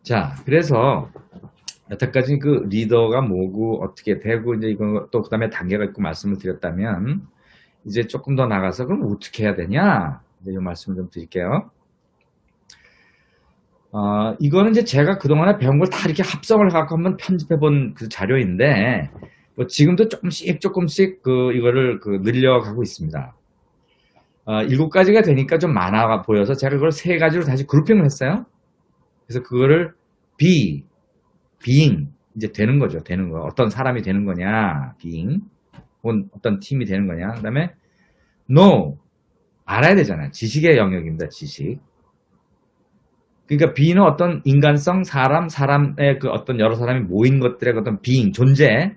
자, 그래서 여태까지 그 리더가 뭐고 어떻게 되고 이제 이거 또 그다음에 단계가 있고 말씀을 드렸다면 이제 조금 더 나가서 그럼 어떻게 해야 되냐? 이제 이 말씀을 좀 드릴게요. 이거는 이제 제가 그동안에 배운 걸 다 이렇게 합성을 해갖고 한번 편집해 본 그 자료인데 뭐 지금도 조금씩 이거를 늘려가고 있습니다. 7가지가 되니까 좀 많아 보여서 제가 그걸 3가지로 다시 그룹핑을 했어요. 그래서 그거를 being 이제 되는 거죠. 되는 거. 어떤 사람이 되는 거냐, being. 혹은 어떤 팀이 되는 거냐. 그 다음에 know, 알아야 되잖아요. 지식의 영역입니다. 지식. 그러니까 be는 어떤 인간성, 사람의 그 어떤 여러 사람이 모인 것들의 어떤 being, 존재.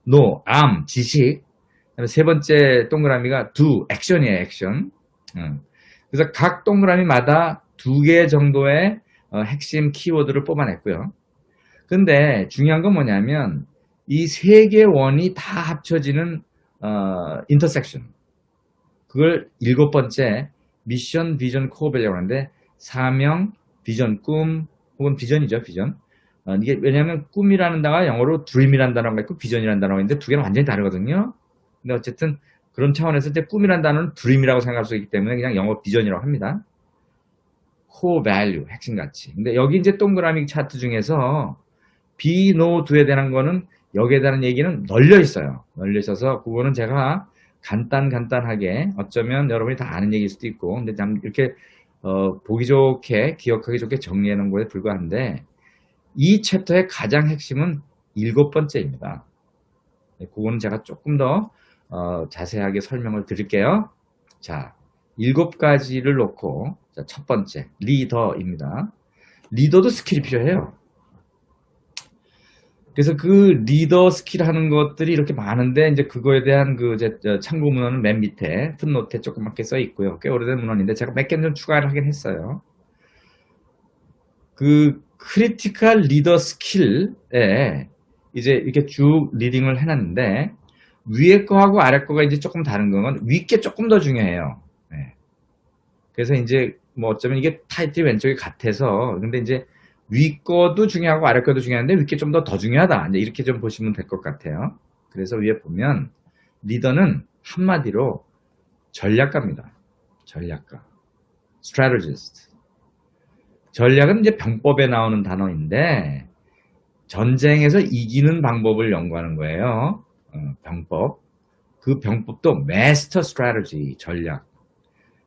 know, 지식. 그다음에 3번째 동그라미가 do, 액션이에요. 액션. 그래서 각 동그라미마다 2개 정도의 핵심 키워드를 뽑아냈고요. 근데 중요한 건 뭐냐면 이 3개 원이 다 합쳐지는 인터섹션. 그걸 7번째 미션, 비전, 코어 밸류라고 하는데 사명, 비전, 꿈 혹은 비전이죠. 비전. 이게 왜냐하면 꿈이라는 단어가 영어로 dream이라는 단어가 있고 비전이라는 단어가 있는데 2개는 완전히 다르거든요. 근데 어쨌든 그런 차원에서 이제 꿈이라는 단어는 dream이라고 생각할 수 있기 때문에 그냥 영어 비전이라고 합니다. core value, 핵심 가치. 근데 여기 이제 동그라미 차트 중에서 be, no, do에 대한 거는 여기에 대한 얘기는 널려 있어요. 널려 있어서 그거는 제가 간단하게 어쩌면 여러분이 다 아는 얘기일 수도 있고 근데 참 이렇게 보기 좋게 기억하기 좋게 정리해 놓은 거에 불과한데 이 챕터의 가장 핵심은 7번째입니다. 그거는 제가 조금 더 자세하게 설명을 드릴게요. 자, 7가지를 놓고 자, 첫 번째 리더입니다. 리더도 스킬이 필요해요. 그래서 그 리더 스킬 하는 것들이 이렇게 많은데 이제 그거에 대한 참고 문헌은 맨 밑에 풋노트에 조그맣게 써 있고요. 꽤 오래된 문헌인데 제가 몇 개 좀 추가를 하긴 했어요. 그 크리티컬 리더 스킬에 이제 이렇게 쭉 리딩을 해놨는데 위에 거하고 아래 거가 이제 조금 다른 건 위 게 조금 더 중요해요. 네. 그래서 이제 뭐 어쩌면 이게 타이틀이 왼쪽이 같아서 근데 이제 위 거도 중요하고 아래 거도 중요한데 위 게 좀 더 중요하다. 이제 이렇게 좀 보시면 될 것 같아요. 그래서 위에 보면 리더는 한마디로 전략가입니다. 전략가. strategist. 전략은 이제 병법에 나오는 단어인데 전쟁에서 이기는 방법을 연구하는 거예요. 병법. 그 병법도 master strategy, 전략.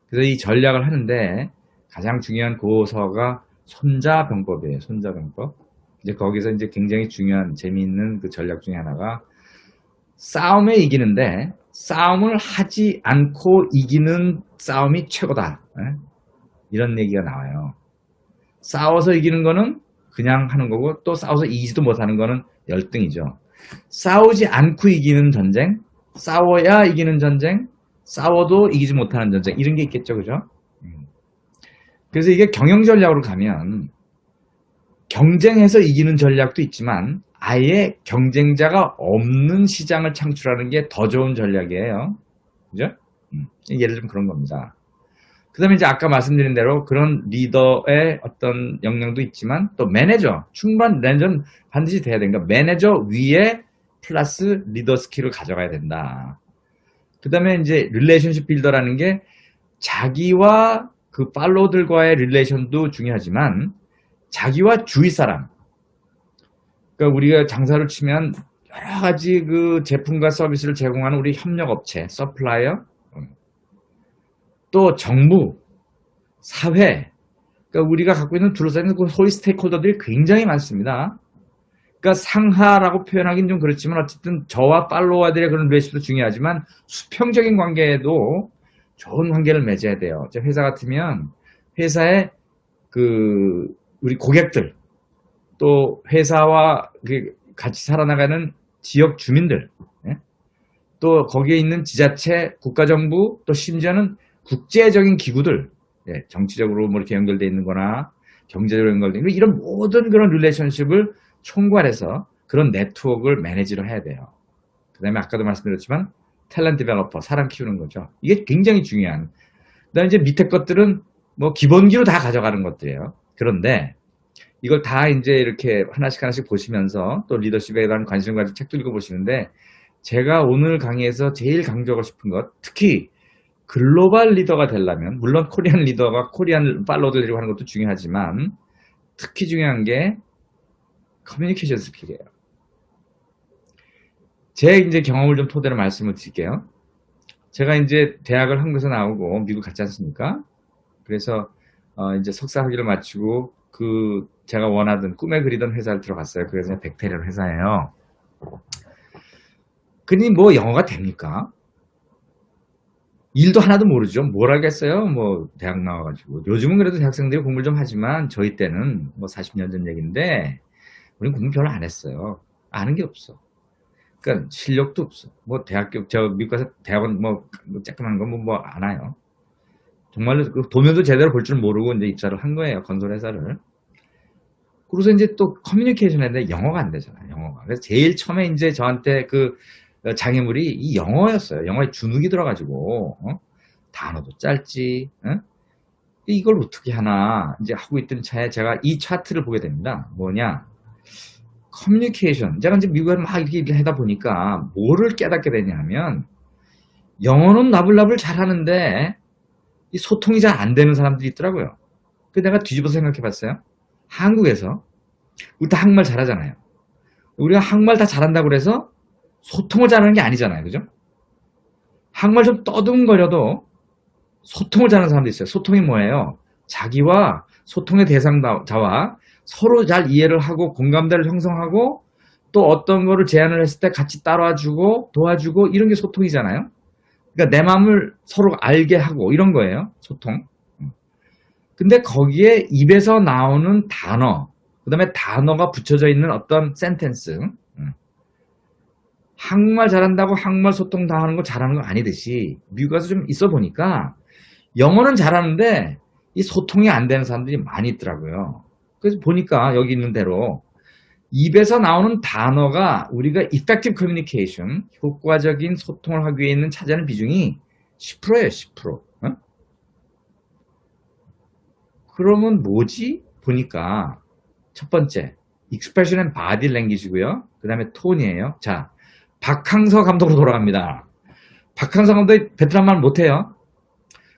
그래서 이 전략을 하는데 가장 중요한 고서가 손자병법이에요. 손자병법. 이제 거기서 이제 굉장히 중요한 재미있는 그 전략 중에 하나가 싸움에 이기는데 싸움을 하지 않고 이기는 싸움이 최고다. 이런 얘기가 나와요. 싸워서 이기는 거는 그냥 하는 거고 또 싸워서 이기지도 못하는 거는 열등이죠. 싸우지 않고 이기는 전쟁, 싸워야 이기는 전쟁, 싸워도 이기지 못하는 전쟁 이런 게 있겠죠. 그죠? 그래서 이게 경영 전략으로 가면 경쟁해서 이기는 전략도 있지만 아예 경쟁자가 없는 시장을 창출하는 게 더 좋은 전략이에요. 그죠? 예를 들면 그런 겁니다. 그 다음에 이제 아까 말씀드린 대로 그런 리더의 어떤 역량도 있지만 또 매니저, 충분한 매니저는 반드시 돼야 되니까 매니저 위에 플러스 리더 스킬을 가져가야 된다. 그 다음에 이제 릴레이션십 빌더라는 게 자기와 그 팔로우들과의 릴레이션도 중요하지만 자기와 주위 사람, 그러니까 우리가 장사를 치면 여러 가지 그 제품과 서비스를 제공하는 우리 협력업체, 서플라이어, 또 정부, 사회, 그러니까 우리가 갖고 있는 둘러싸이는 그 소위 스테이크홀더들이 굉장히 많습니다. 그러니까 상하라고 표현하기는 좀 그렇지만 어쨌든 저와 팔로워들의 그런 릴레이션도 중요하지만 수평적인 관계에도 좋은 관계를 맺어야 돼요. 회사 같으면 회사의 우리 고객들, 또 회사와 같이 살아나가는 지역 주민들, 또 거기에 있는 지자체, 국가정부, 또 심지어는 국제적인 기구들, 정치적으로 뭐 이렇게 연결되어 있는 거나 경제적으로 연결되어 있는 이런 모든 그런 릴레이션십을 총괄해서 그런 네트워크를 매니지를 해야 돼요. 그 다음에 아까도 말씀드렸지만 탤런트 디벨로퍼, 사람 키우는 거죠. 이게 굉장히 중요한. 그 다음에 이제 밑에 것들은 뭐 기본기로 다 가져가는 것들이에요. 그런데 이걸 다 이제 이렇게 하나씩 하나씩 보시면서 또 리더십에 대한 관심을 가지고 책도 읽어보시는데, 제가 오늘 강의에서 제일 강조하고 싶은 것, 특히 글로벌 리더가 되려면, 물론 코리안 리더가 코리안 팔로워들 데리고 하는 것도 중요하지만, 특히 중요한 게 커뮤니케이션 스킬이에요. 제 이제 경험을 좀 토대로 말씀을 드릴게요. 제가 이제 대학을 한국에서 나오고 미국 갔지 않습니까? 그래서 이제 석사 학위를 마치고 그 제가 원하던 꿈에 그리던 회사를 들어갔어요. 그래서 백태리얼 회사예요. 그니 뭐 영어가 됩니까? 일도 하나도 모르죠. 뭘 하겠어요? 뭐 대학 나와가지고. 요즘은 그래도 대학생들이 공부를 좀 하지만 저희 때는 뭐 40년 전 얘기인데 우리는 공부 별로 안 했어요. 아는 게 없어. 그러니까 실력도 없어. 뭐 대학교 저 미국 가서 대학원 뭐 쬐끄만 거 뭐 안 와요. 정말로 그 도면도 제대로 볼 줄 모르고 이제 입사를 한 거예요. 건설 회사를. 그래서 이제 또 커뮤니케이션 했는데 영어가 안 되잖아요. 영어가. 그래서 제일 처음에 이제 저한테 그 장애물이 이 영어였어요. 영어에 주눅이 들어가지고 단어도 짧지. 이걸 어떻게 하나 이제 하고 있던 차에 제가 이 차트를 보게 됩니다. 뭐냐? 커뮤니케이션. 제가 이제 미국에 막 이렇게 하다 보니까 뭐를 깨닫게 되냐면 영어는 나불나불 잘하는데 이 소통이 잘 안 되는 사람들이 있더라고요. 그 내가 뒤집어서 생각해 봤어요. 한국에서 우리 다 한국말 잘하잖아요. 우리가 한국말 다 잘한다고 그래서 소통을 잘하는 게 아니잖아요. 그죠? 한국말 좀 떠듬거려도 소통을 잘하는 사람도 있어요. 소통이 뭐예요? 자기와 소통의 대상자와 서로 잘 이해를 하고 공감대를 형성하고 또 어떤 거를 제안을 했을 때 같이 따라주고 도와주고 이런 게 소통이잖아요. 그러니까 내 마음을 서로 알게 하고 이런 거예요. 소통. 근데 거기에 입에서 나오는 단어, 그 다음에 단어가 붙여져 있는 어떤 센텐스, 한국말 잘한다고 한국말 소통 다 하는 거 잘하는 거 아니듯이 미국 가서 좀 있어 보니까 영어는 잘하는데 이 소통이 안 되는 사람들이 많이 있더라고요. 그래서 보니까 여기 있는 대로 입에서 나오는 단어가 우리가 effective communication, 효과적인 소통을 하기 위해 있는 차지하는 비중이 10%예요, 10%. 어? 그러면 뭐지? 보니까 첫 번째, expression and body language고요. 그 다음에 톤이에요. 자, 박항서 감독으로 돌아갑니다. 박항서 감독이 베트남 말 못해요.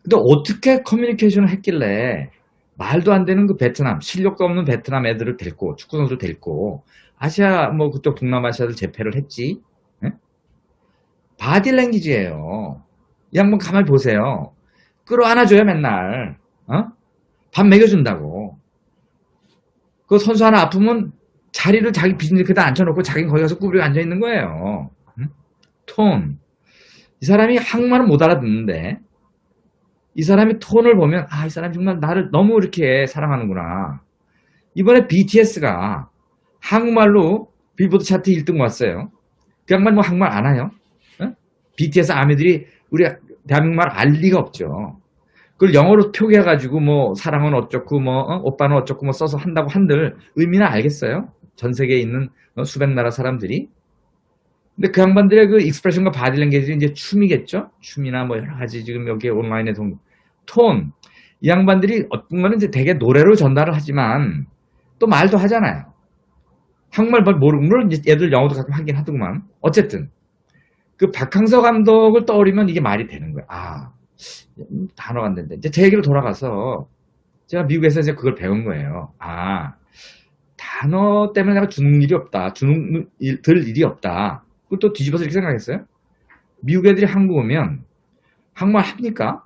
근데 어떻게 커뮤니케이션을 했길래 말도 안 되는 그 베트남, 실력도 없는 베트남 애들을 데리고, 축구선수를 데리고, 아시아, 뭐, 그쪽 동남아시아를 제패를 했지? 예? 바디랭귀지예요. 이 양반 가만히 보세요. 끌어안아줘요, 맨날. 밥 먹여준다고. 그 선수 하나 아프면 자리를 자기 비즈니스에다 앉혀놓고 자기는 거기 가서 꾸부리고 앉아있는 거예요. 톤. 이 사람이 한국말은 못 알아듣는데, 이 사람이 톤을 보면 이 사람이 정말 나를 너무 이렇게 사랑하는구나. 이번에 BTS가 한국말로 빌보드 차트 1등 왔어요. 그 양반 뭐 한국말 안 해요? BTS 아미들이 우리 대한민국말 알 리가 없죠. 그걸 영어로 표기해가지고 뭐 사랑은 어쩌고 뭐 오빠는 어쩌고 뭐 써서 한다고 한들 의미는 알겠어요? 전 세계에 있는 수백 나라 사람들이. 근데 그 양반들의 그 익스프레션과 바디랭귀지는 이제 춤이겠죠? 춤이나 뭐 여러 가지 지금 여기 온라인에 톤. 이 양반들이 어떤 거는 이제 되게 노래로 전달을 하지만 또 말도 하잖아요. 한국말 모르고, 물론 이제 애들 영어도 가끔 하긴 하더구만. 어쨌든. 그 박항서 감독을 떠올리면 이게 말이 되는 거야. 단어가 안 된다. 이제 제 얘기로 돌아가서 제가 미국에서 이제 그걸 배운 거예요. 단어 때문에 내가 주눅 일이 없다. 들 일이 없다. 그걸 또 뒤집어서 이렇게 생각했어요. 미국 애들이 한국 오면 한국말 합니까?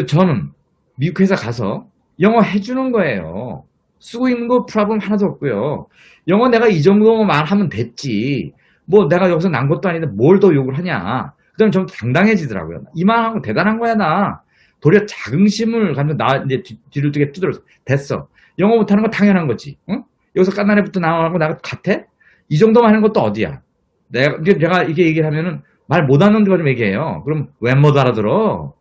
저는 미국 회사 가서 영어 해주는 거예요. 쓰고 있는 거 프로블럼 하나도 없고요. 영어 내가 이 정도만 말하면 됐지. 뭐 내가 여기서 난 것도 아닌데 뭘 더 욕을 하냐. 그 다음에 좀 당당해지더라고요. 이만한 거 대단한 거야, 나. 도리어 자긍심을 가지고 나 이제 뒤를 되게 두드렸어. 됐어. 영어 못하는 거 당연한 거지. 응? 여기서 깐난애부터 나오고 나가 같아? 이 정도만 하는 것도 어디야? 내가 이렇게 얘기를 하면은 말 못하는 데가 좀 얘기해요. 그럼 왜 못 알아들어?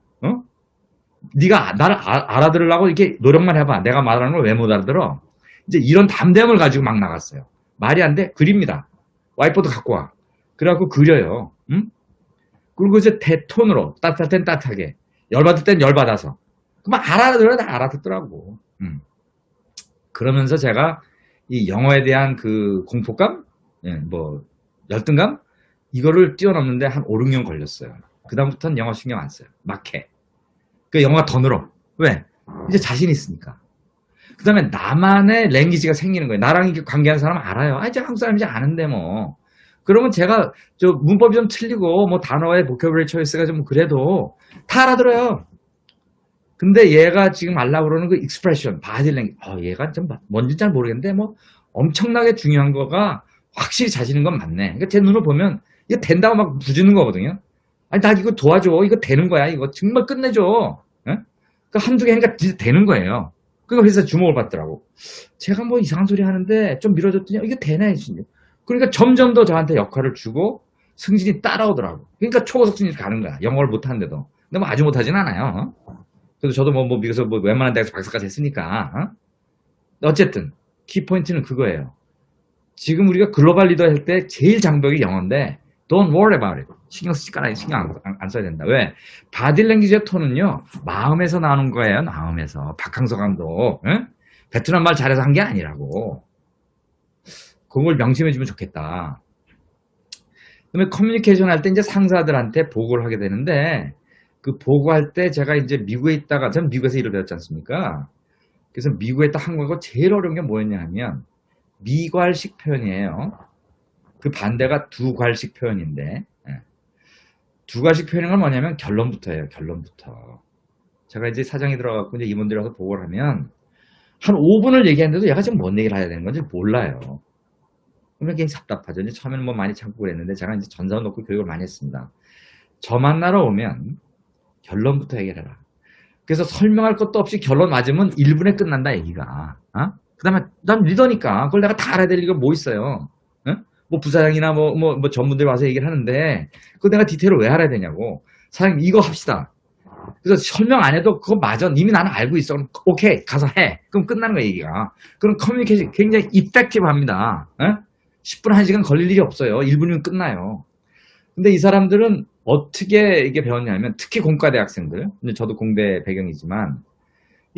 네가 나를 알아들으려고 이렇게 노력만 해봐. 내가 말하는 걸 왜 못 알아들어? 이제 이런 담대함을 가지고 막 나갔어요. 말이 안 돼? 그립니다. 와이퍼도 갖고 와. 그래갖고 그려요. 응? 그리고 이제 대톤으로 따뜻할 땐 따뜻하게, 열받을 땐 열받아서. 그만 알아들어야 다 알아듣더라고. 그러면서 제가 이 영어에 대한 그 공포감, 예, 뭐 열등감 이거를 뛰어넘는데 한 5, 6년 걸렸어요. 그다음부터는 영어 신경 안 써요. 막 해. 그 영어가 더 늘어. 왜? 이제 자신 있으니까. 그 다음에 나만의 랭귀지가 생기는 거예요. 나랑 이렇게 관계하는 사람 알아요. 아, 이제 한국 사람이지 아는데 뭐. 그러면 제가 저 문법이 좀 틀리고 뭐 단어의 보캐블러리 초이스가 좀 그래도 다 알아들어요. 근데 얘가 지금 알라고 그러는 그 익스프레션, 바디랭귀지, 얘가 좀 뭔지 잘 모르겠는데 뭐 엄청나게 중요한 거가 확실히 자신 있는 건 맞네. 그러니까 제 눈을 보면 이거 된다고 막 부주는 거거든요. 아니 나 이거 도와줘. 이거 되는 거야. 이거 정말 끝내줘. 예? 그 한두 개 하니까 진짜 되는 거예요. 그거 그래서 주목을 받더라고. 제가 뭐 이상한 소리 하는데 좀 밀어줬더니 이게 되네. 진짜. 그러니까 점점 더 저한테 역할을 주고 승진이 따라오더라고. 그러니까 초고속 승진이 가는 거야. 영어를 못하는데도. 근데 뭐 아주 못하진 않아요. 그래도 저도 뭐 미국에서 뭐 웬만한 대학에서 박사까지 했으니까. 어쨌든 키포인트는 그거예요. 지금 우리가 글로벌 리더 할 때 제일 장벽이 영어인데 don't worry about it. 신경 쓰지 말아요. 신경 안 써야 된다. 왜? 바디랭귀지의 톤은요. 마음에서 나오는 거예요. 마음에서. 박항서 감독. 응? 베트남 말 잘해서 한 게 아니라고. 그걸 명심해 주면 좋겠다. 그다음에 커뮤니케이션 할 때 이제 상사들한테 보고를 하게 되는데 그 보고할 때 제가 이제 미국에 있다가 전 미국에서 일을 배웠지 않습니까? 그래서 미국에 있다 한국하고 제일 어려운 게 뭐였냐 하면 미괄식 표현이에요. 그 반대가 두괄식 표현인데 두괄식 표현인 건 뭐냐면 결론부터예요. 결론부터. 제가 이제 사장이 들어가고 이제 임원들이 와서 보고를 하면 한 5분을 얘기하는데도 얘가 지금 뭔 얘기를 해야 되는 건지 몰라요. 그러면 굉장히 답답하죠. 이제 처음에는 뭐 많이 참고 그랬는데 제가 이제 전자 놓고 교육을 많이 했습니다. 저 만나러 오면 결론부터 얘기해라. 그래서 설명할 것도 없이 결론 맞으면 1분에 끝난다 얘기가. 그 다음에 난 리더니까 그걸 내가 다 알아야 될 리가 뭐 있어요. 뭐 부사장이나 뭐 전문들이 와서 얘기를 하는데 그거 내가 디테일을 왜 알아야 되냐고. 사장님 이거 합시다. 그래서 설명 안 해도 그거 맞아. 이미 나는 알고 있어. 그럼 오케이 가서 해. 그럼 끝나는 거야 얘기가. 그럼 커뮤니케이션 굉장히 이펙티브합니다. 10분 1시간 걸릴 일이 없어요. 1분이면 끝나요. 근데 이 사람들은 어떻게 이게 배웠냐면 특히 공과대 학생들, 저도 공대 배경이지만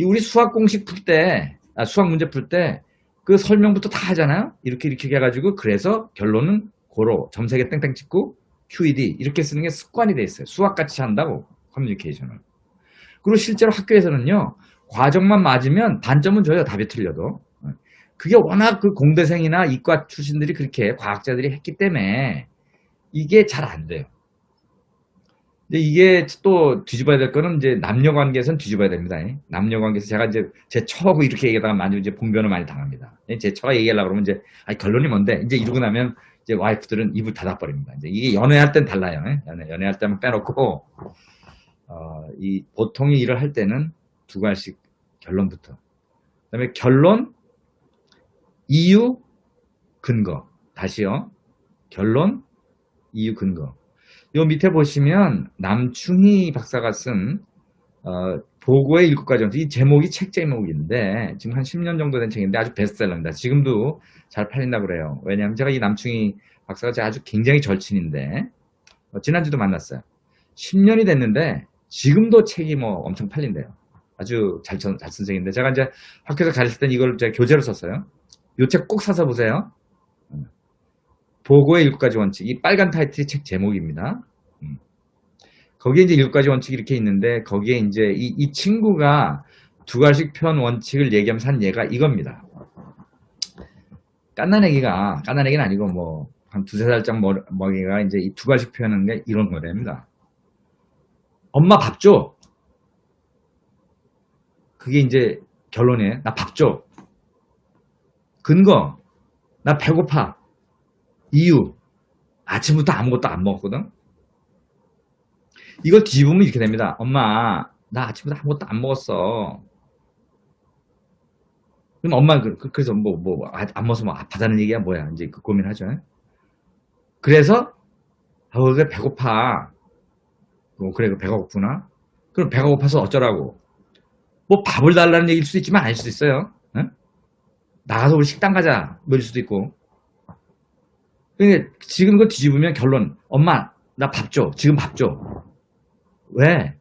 우리 수학 공식 풀 때, 수학 문제 풀 때 그 설명부터 다 하잖아요. 이렇게 해가지고 그래서 결론은 고로 점색에 땡땡 찍고 QED 이렇게 쓰는 게 습관이 돼 있어요. 수학같이 한다고 커뮤니케이션을. 그리고 실제로 학교에서는요 과정만 맞으면 단점은 줘요. 답이 틀려도. 그게 워낙 그 공대생이나 이과 출신들이 그렇게 과학자들이 했기 때문에 이게 잘 안 돼요. 근데 이게 또 뒤집어야 될 거는 이제 남녀 관계에서는 뒤집어야 됩니다. 남녀 관계에서 제가 이제 제 처하고 이렇게 얘기하다가 많이 이제 봉변을 많이 당합니다. 제 처가 얘기하려고 그러면 이제 결론이 뭔데 이제 이러고 나면 이제 와이프들은 입을 닫아버립니다. 이제 이게 연애할 땐 달라요. 연애할 때는 빼놓고 이 보통의 일을 할 때는 두 가지씩 결론부터. 그다음에 결론, 이유, 근거. 다시요. 결론, 이유, 근거. 요 밑에 보시면 남충희 박사가 쓴 보고의 7가지 원칙. 이 제목이 책 제목인데 지금 한 10년 정도 된 책인데 아주 베스트셀러입니다. 지금도 잘 팔린다고 그래요. 왜냐하면 제가 이 남충희 박사가 아주 굉장히 절친인데 지난주도 만났어요. 10년이 됐는데 지금도 책이 뭐 엄청 팔린대요. 아주 잘 쓴 책인데 제가 이제 학교에서 가르칠 땐 이걸 제가 교재로 썼어요. 이 책 꼭 사서 보세요. 보고의 7가지 원칙. 이 빨간 타이틀이 책 제목입니다. 거기에 이제 7가지 원칙이 이렇게 있는데 거기에 이제 이 친구가 두 가지 표현 원칙을 얘기하면서 한 예가 이겁니다. 깐난 애기가 깐난 애기는 아니고 뭐 한 2~3살짜리 먹이가 이제 이 두 가지 표현하는 게 이런 거랍니다. 엄마 밥 줘. 그게 이제 결론이에요. 나 밥 줘. 근거. 나 배고파. 이유. 아침부터 아무것도 안 먹었거든. 이걸 뒤집으면 이렇게 됩니다. 엄마 나 아침부터 아무것도 안 먹었어. 그럼 엄마 그래서 안 먹어서 뭐 아파다는 얘기야 뭐야 이제 그 고민하죠. 그래서 그래 배고파. 그래 배가 고프나? 그럼 배가 고파서 어쩌라고? 뭐 밥을 달라는 얘기일 수도 있지만 아닐 수도 있어요. 나가서 우리 식당 가자 뭐일 수도 있고. 그러니까 지금 그거 뒤집으면 결론 엄마 나 밥 줘. 지금 밥 줘. 왜?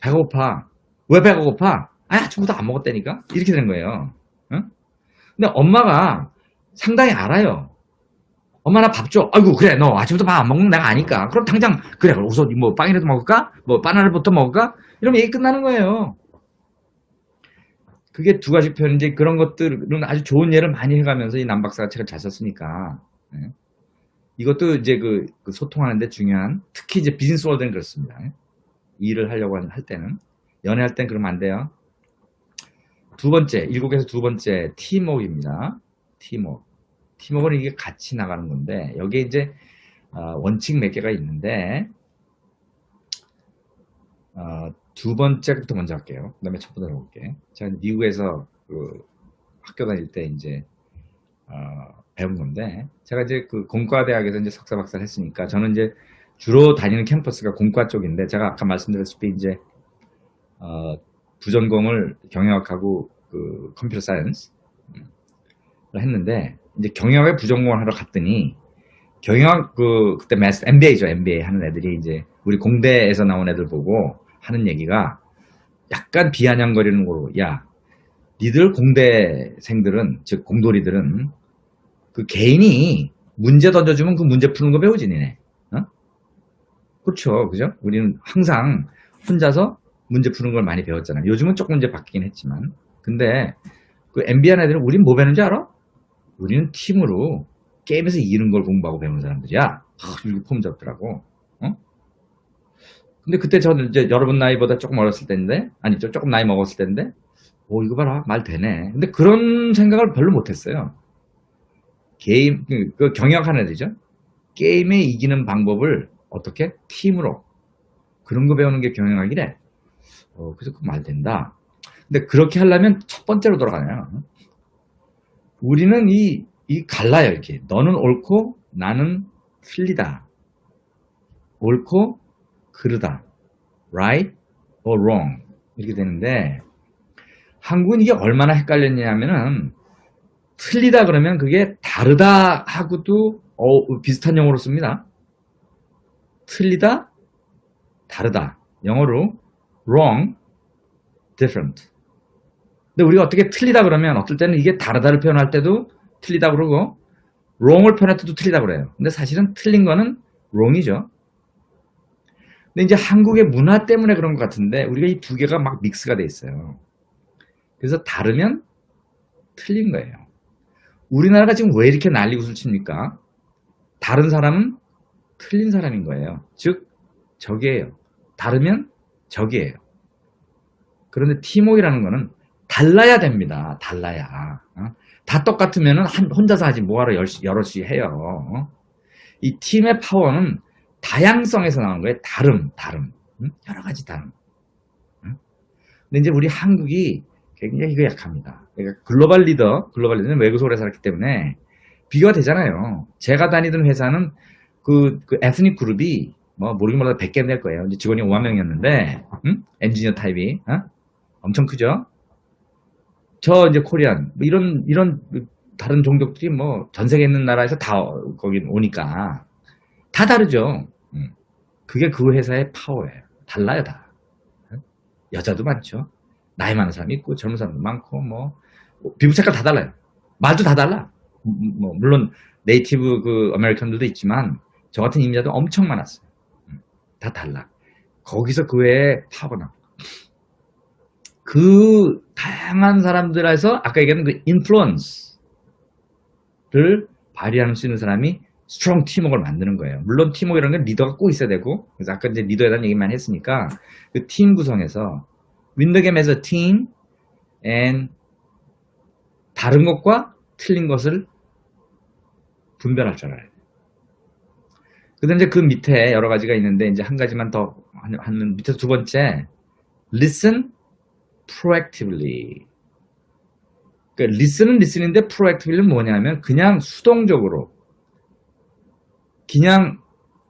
배가 고파. 왜 배가 고파? 아침부터 안 먹었다니까? 이렇게 되는 거예요. 근데 엄마가 상당히 알아요. 엄마 나 밥 줘. 아이고 그래 너 아침부터 밥 안 먹는 내가 아니까. 그럼 당장 그래 우선 뭐 빵이라도 먹을까? 뭐 바나나부터 먹을까? 이러면 얘기 끝나는 거예요. 그게 두 가지 표현인데 그런 것들은 아주 좋은 예를 많이 해가면서 이 남박사가 책을 잘 썼으니까 예. 이것도 이제 그 소통하는데 중요한 특히 이제 비즈니스 월드는 그렇습니다. 예. 일을 하려고 할 때는 연애할 땐 그러면 안 돼요. 두 번째 일국에서 두 번째 팀워크입니다. 팀워크는 이게 같이 나가는 건데 여기에 이제 원칙 몇 개가 있는데 두 번째부터 먼저 할게요. 그 다음에 첫 번째로 볼게요. 제가 미국에서 그 학교 다닐 때 이제 배운 건데 제가 이제 그 공과대학에서 이제 석사 박사를 했으니까 저는 이제 주로 다니는 캠퍼스가 공과 쪽인데 제가 아까 말씀드렸다시피 이제 부전공을 경영학하고 그 컴퓨터 사이언스를 했는데 이제 경영학에 부전공을 하러 갔더니 경영학 그때 MBA죠. MBA 하는 애들이 이제 우리 공대에서 나온 애들 보고 하는 얘기가 약간 비아냥거리는 거로 야 니들 공대생들은 즉 공돌이들은 그 개인이 문제 던져주면 그 문제 푸는 거 배우지 니네. 그렇죠. 그죠? 우리는 항상 혼자서 문제 푸는 걸 많이 배웠잖아요. 요즘은 조금 이제 바뀌긴 했지만 근데 그 MBA 하는 애들은 우린 뭐 배우는지 알아? 우리는 팀으로 게임에서 이기는 걸 공부하고 배우는 사람들이야. 이거 폼 잡더라고. 근데 그때 저는 이제 여러분 나이보다 조금 어렸을 때인데, 아니, 조금 나이 먹었을 때인데, 이거 봐라, 말 되네. 근데 그런 생각을 별로 못했어요. 게임, 그 경영하는 애들이죠. 게임에 이기는 방법을 어떻게? 팀으로. 그런 거 배우는 게 경영학이래. 그래서 그 말 된다. 근데 그렇게 하려면 첫 번째로 돌아가네요. 우리는 갈라요, 이렇게. 너는 옳고, 나는 틀리다. 옳고, 그르다. right or wrong. 이렇게 되는데, 한국은 이게 얼마나 헷갈렸냐면은, 틀리다 그러면 그게 다르다 하고도 비슷한 용어로 씁니다. 틀리다, 다르다. 영어로 wrong, different. 근데 우리가 어떻게 틀리다 그러면 어떨 때는 이게 다르다를 표현할 때도 틀리다 그러고 wrong을 표현할 때도 틀리다 그래요. 근데 사실은 틀린 거는 wrong이죠. 근데 이제 한국의 문화 때문에 그런 것 같은데 우리가 이 두 개가 막 믹스가 돼 있어요. 그래서 다르면 틀린 거예요. 우리나라가 지금 왜 이렇게 난리굿을 칩니까? 다른 사람은 틀린 사람인 거예요. 즉 적이에요. 다르면 적이에요. 그런데 팀워크라는 거는 달라야 됩니다. 달라야. 다 똑같으면 혼자서 하지 뭐하러 여럿이 해요. 이 팀의 파워는 다양성에서 나오는 거예요. 다름. 여러 가지 다름. 근데 이제 우리 한국이 굉장히 이거 약합니다. 그러니까 글로벌 리더는 외국에서 오래 살았기 때문에 비교가 되잖아요. 제가 다니던 회사는 그 에스닉 그룹이 모르긴 몰라도 100개 될 거예요. 이제 직원이 5만 명이었는데, 엔지니어 타입이, 엄청 크죠? 저 이제 코리안, 이런 다른 종족들이 전 세계에 있는 나라에서 다 거기 오니까 다 다르죠. 그게 그 회사의 파워예요. 달라요, 다. 여자도 많죠. 나이 많은 사람이 있고 젊은 사람도 많고 피부 색깔 다 달라요. 말도 다 달라. 물론 네이티브 그 아메리칸들도 있지만 저 같은 이민자도 엄청 많았어요. 다 달라. 거기서 그 외에 파워나 그 다양한 사람들에서 아까 얘기한 그 인플루언스를 발휘할 수 있는 사람이 스트롱 팀워크를 만드는 거예요. 물론 팀워크라는 건 리더가 꼭 있어야 되고 그래서 아까 이제 리더에 대한 얘기만 했으니까 그 팀 구성에서 win the game as a team and 다른 것과 틀린 것을 분별할 줄 알아야 돼요. 그다음 이제 그 밑에 여러 가지가 있는데 이제 한 가지만 더 하는 밑에서 두 번째 listen proactively. 그러니까 listen은 listen인데 proactively는 뭐냐면 그냥 수동적으로 그냥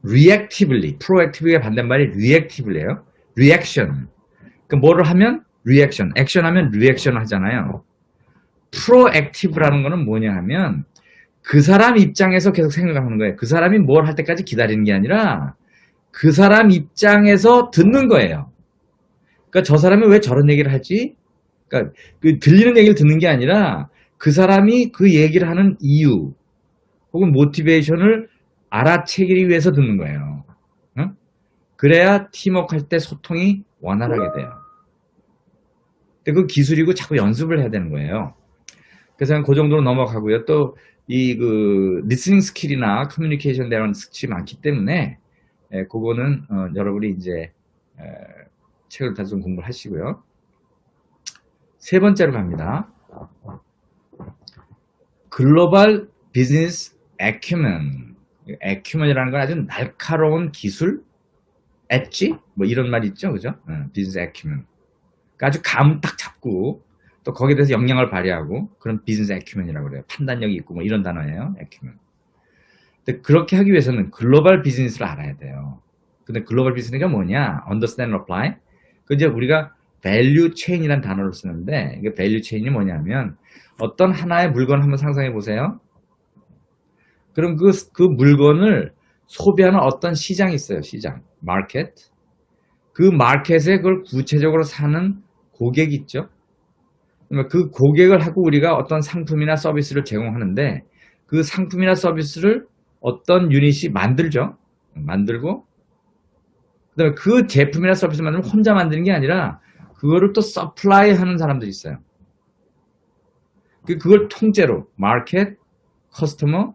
reactively, proactive의 반대말이 reactively예요. reaction. 그러니까 뭐를 하면 reaction, action 하면 reaction 하잖아요. proactive라는 거는 뭐냐 하면 그 사람 입장에서 계속 생각하는 거예요. 그 사람이 뭘 할 때까지 기다리는 게 아니라 그 사람 입장에서 듣는 거예요. 그러니까 저 사람이 왜 저런 얘기를 하지? 그러니까 그 들리는 얘기를 듣는 게 아니라 그 그 사람이 그 얘기를 하는 이유 혹은 모티베이션을 알아채기 위해서 듣는 거예요. 응? 그래야 팀워크 할 때 소통이 원활하게 돼요. 근데 그 기술이고 자꾸 연습을 해야 되는 거예요. 그래서 그 정도로 넘어가고요. 또 이 그 리스닝 스킬이나 커뮤니케이션 대한 스킬이 많기 때문에 그거는 여러분이 이제 책을 다시 좀 공부를 하시고요. 세 번째로 갑니다. 글로벌 비즈니스 에큐먼. 에큐먼이라는 건 아주 날카로운 기술, 엣지 뭐 이런 말 있죠, 그죠? 비즈니스 에큐먼. 그러니까 아주 감 딱 잡고 또 거기에 대해서 역량을 발휘하고 그런 비즈니스 에큐먼이라고 그래요. 판단력이 있고 뭐 이런 단어예요, 에큐먼. 근데 그렇게 하기 위해서는 글로벌 비즈니스를 알아야 돼요. 근데 글로벌 비즈니스가 뭐냐? Understand and apply. 그 이제 우리가 밸류 체인이라는 단어를 쓰는데 이게 밸류 체인이 뭐냐면 어떤 하나의 물건을 한번 상상해 보세요. 그럼 그 물건을 소비하는 어떤 시장이 있어요. 시장, 마켓. 그 마켓에 그걸 구체적으로 사는 고객이 있죠. 그러니까 그 고객을 하고 우리가 어떤 상품이나 서비스를 제공하는데 그 상품이나 서비스를 어떤 유닛이 만들죠. 만들고 그다음에 그 제품이나 서비스 만들면 혼자 만드는 게 아니라 그거를 또 서플라이 하는 사람들이 있어요. 그걸 통째로 마켓, 커스터머,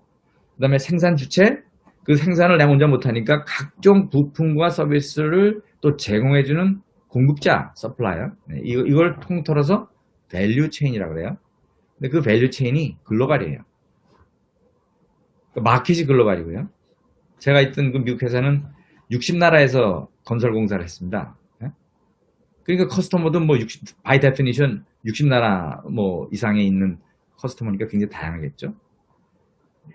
그다음에 생산 주체, 그 생산을 내가 혼자 못하니까 각종 부품과 서비스를 또 제공해주는 공급자, 서플라이어. 이걸 통틀어서 밸류 체인이라고 그래요. 근데 그 밸류 체인이 글로벌이에요. 마켓이 글로벌이고요. 제가 있던 그 미국 회사는 60나라에서 건설 공사를 했습니다. 그러니까 커스터머도 뭐 by definition 60나라 뭐 이상에 있는 커스터머니까 굉장히 다양하겠죠.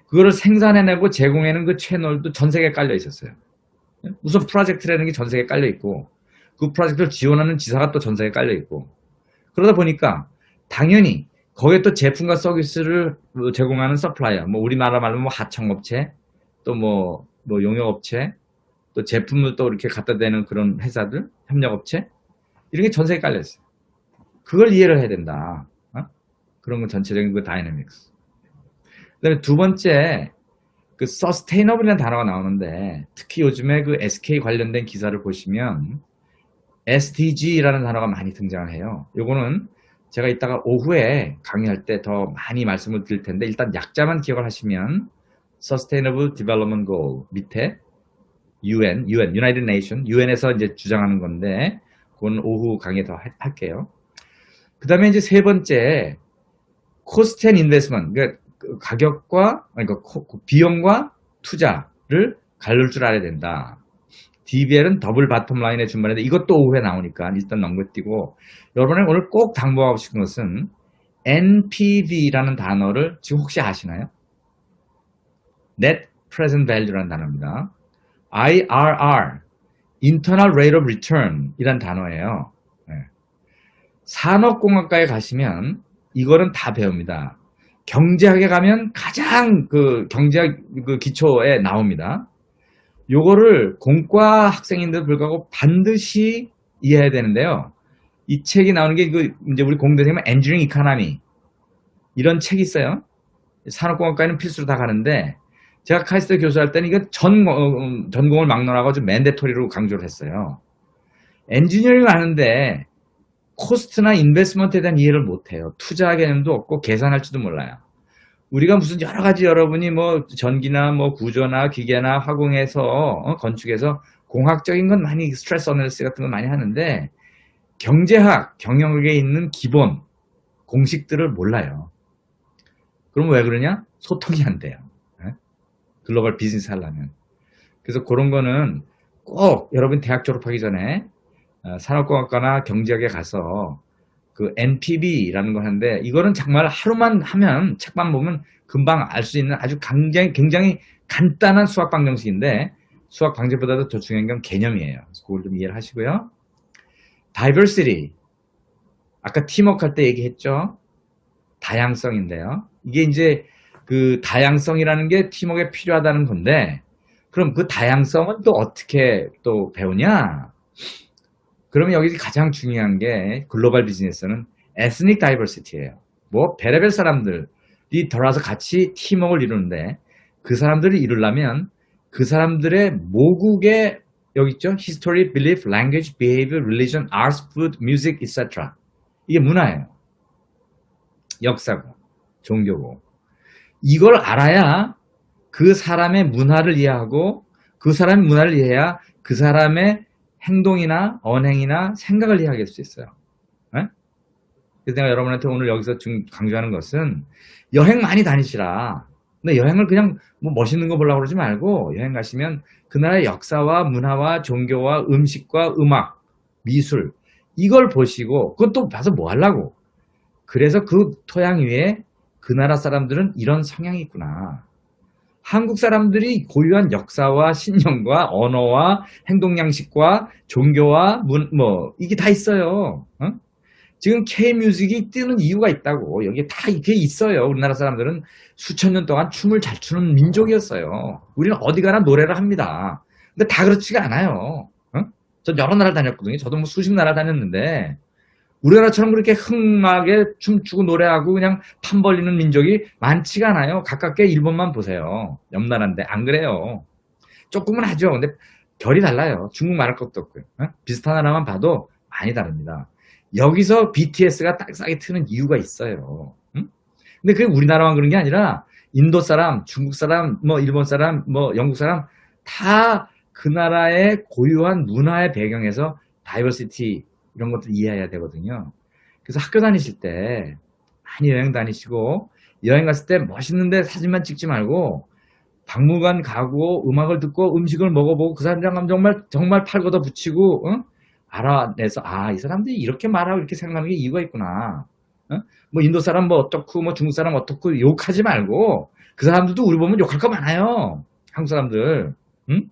그거를 생산해내고 제공해내는 그 채널도 전 세계에 깔려 있었어요. 우선 프로젝트라는 게 전 세계에 깔려 있고 그 프로젝트를 지원하는 지사가 또 전 세계에 깔려 있고 그러다 보니까 당연히 거기에 또 제품과 서비스를 제공하는 서플라이어, 뭐 우리나라 말로 뭐 하청업체, 또 뭐 용역업체, 또 제품을 또 이렇게 갖다 대는 그런 회사들, 협력업체 이런 게 전 세계에 깔려 있어요. 그걸 이해를 해야 된다. 그런 건 전체적인 그 다이내믹스. 그다음에 두 번째 그 sustainable이라는 단어가 나오는데 특히 요즘에 그 SK 관련된 기사를 보시면 SDG라는 단어가 많이 등장을 해요. 요거는 제가 이따가 오후에 강의할 때 더 많이 말씀을 드릴 텐데 일단 약자만 기억을 하시면 Sustainable Development Goal 밑에 UN, United Nations, UN에서 이제 주장하는 건데 그건 오후 강의에 더 할게요. 그 다음에 이제 세 번째 Cost and Investment, 그러니까 가격과 그러니까 비용과 투자를 가를 줄 알아야 된다. DBL은 더블 바텀 라인의 준말인데 이것도 오후에 나오니까 일단 넘겨띄고 여러분이 오늘 꼭 당부하고 싶은 것은 NPV라는 단어를 지금 혹시 아시나요? Net Present Value라는 단어입니다. IRR, Internal Rate of Return 이란 단어예요. 산업공학과에 가시면 이거는 다 배웁니다. 경제학에 가면 가장 그 경제학 그 기초에 나옵니다. 요거를 공과 학생인데도 불구하고 반드시 이해해야 되는데요. 이 책이 나오는 게 그 이제 우리 공대생이면 엔지니어링 이코노미 이런 책이 있어요. 산업공학과에는 필수로 다 가는데 제가 카이스트 교수할 때는 이거 전공을 막론하고 맨데토리로 강조를 했어요. 엔지니어링을 하는데 코스트나 인베스먼트에 대한 이해를 못해요. 투자 개념도 없고 계산할 줄도 몰라요. 우리가 무슨 여러 가지 여러분이 뭐 전기나 뭐 구조나 기계나 화공에서 건축에서 공학적인 건 많이 스트레스 어널리시스 같은 건 많이 하는데 경제학, 경영학에 있는 기본 공식들을 몰라요. 그럼 왜 그러냐? 소통이 안 돼요. 글로벌 비즈니스 하려면. 그래서 그런 거는 꼭 여러분 대학 졸업하기 전에 산업공학과나 경제학에 가서 그 NPV라는 거 하는데 이거는 정말 하루만 하면 책만 보면 금방 알 수 있는 아주 굉장히 간단한 수학 방정식인데 수학 방정식보다도 더 중요한 건 개념이에요. 그래서 그걸 좀 이해를 하시고요. Diversity. 아까 팀워크 할 때 얘기했죠. 다양성인데요. 이게 이제 그 다양성이라는 게 팀워크에 필요하다는 건데 그럼 그 다양성은 또 어떻게 또 배우냐? 그러면 여기 가장 중요한 게 글로벌 비즈니스는 에스닉 다이버시티예요. 뭐 별의별 사람들이 돌아서 같이 팀워크를 이루는데 그 사람들을 이루려면 그 사람들의 모국의 여기 있죠? History, Belief, Language, Behavior, Religion, Arts, Food, Music, etc. 이게 문화예요. 역사고 종교고 이걸 알아야 그 사람의 문화를 이해하고 그 사람의 문화를 이해해야 그 사람의 행동이나 언행이나 생각을 이해할 수 있어요. 네? 그래서 내가 여러분한테 오늘 여기서 강조하는 것은 여행 많이 다니시라. 근데 여행을 그냥 뭐 멋있는 거 보려고 그러지 말고 여행 가시면 그 나라의 역사와 문화와 종교와 음식과 음악, 미술 이걸 보시고 그것도 봐서 뭐 하려고. 그래서 그 토양 위에 그 나라 사람들은 이런 성향이 있구나. 한국 사람들이 고유한 역사와 신념과 언어와 행동 양식과 종교와 이게 다 있어요. 어? 지금 K-뮤직이 뜨는 이유가 있다고. 여기에 다 이게 있어요. 우리나라 사람들은 수천 년 동안 춤을 잘 추는 민족이었어요. 우리는 어디 가나 노래를 합니다. 근데 다 그렇지가 않아요. 어? 전 여러 나라 다녔거든요. 저도 뭐 수십 나라 다녔는데 우리나라처럼 그렇게 흥하게 춤추고 노래하고 그냥 판 벌리는 민족이 많지가 않아요. 가깝게 일본만 보세요. 옆 나라인데 안 그래요. 조금은 하죠. 근데 결이 달라요. 중국 말할 것도 없고요. 어? 비슷한 나라만 봐도 많이 다릅니다. 여기서 BTS가 딱 싸게 트는 이유가 있어요. 응? 근데 그게 우리나라만 그런 게 아니라 인도 사람, 중국 사람, 뭐 일본 사람, 뭐 영국 사람 다 그 나라의 고유한 문화의 배경에서 다이버시티 이런 것들 이해해야 되거든요. 그래서 학교 다니실 때 많이 여행 다니시고 여행 갔을 때 멋있는데 사진만 찍지 말고 박물관 가고 음악을 듣고 음식을 먹어보고 그 사람이랑 정말 팔 걷어 붙이고 알아내서 이 사람들이 이렇게 말하고 이렇게 생각하는 게 이유가 있구나. 뭐 인도 사람 뭐 어떻고 뭐 중국 사람 어떻고 욕하지 말고 그 사람들도 우리 보면 욕할 거 많아요. 한국 사람들. 응?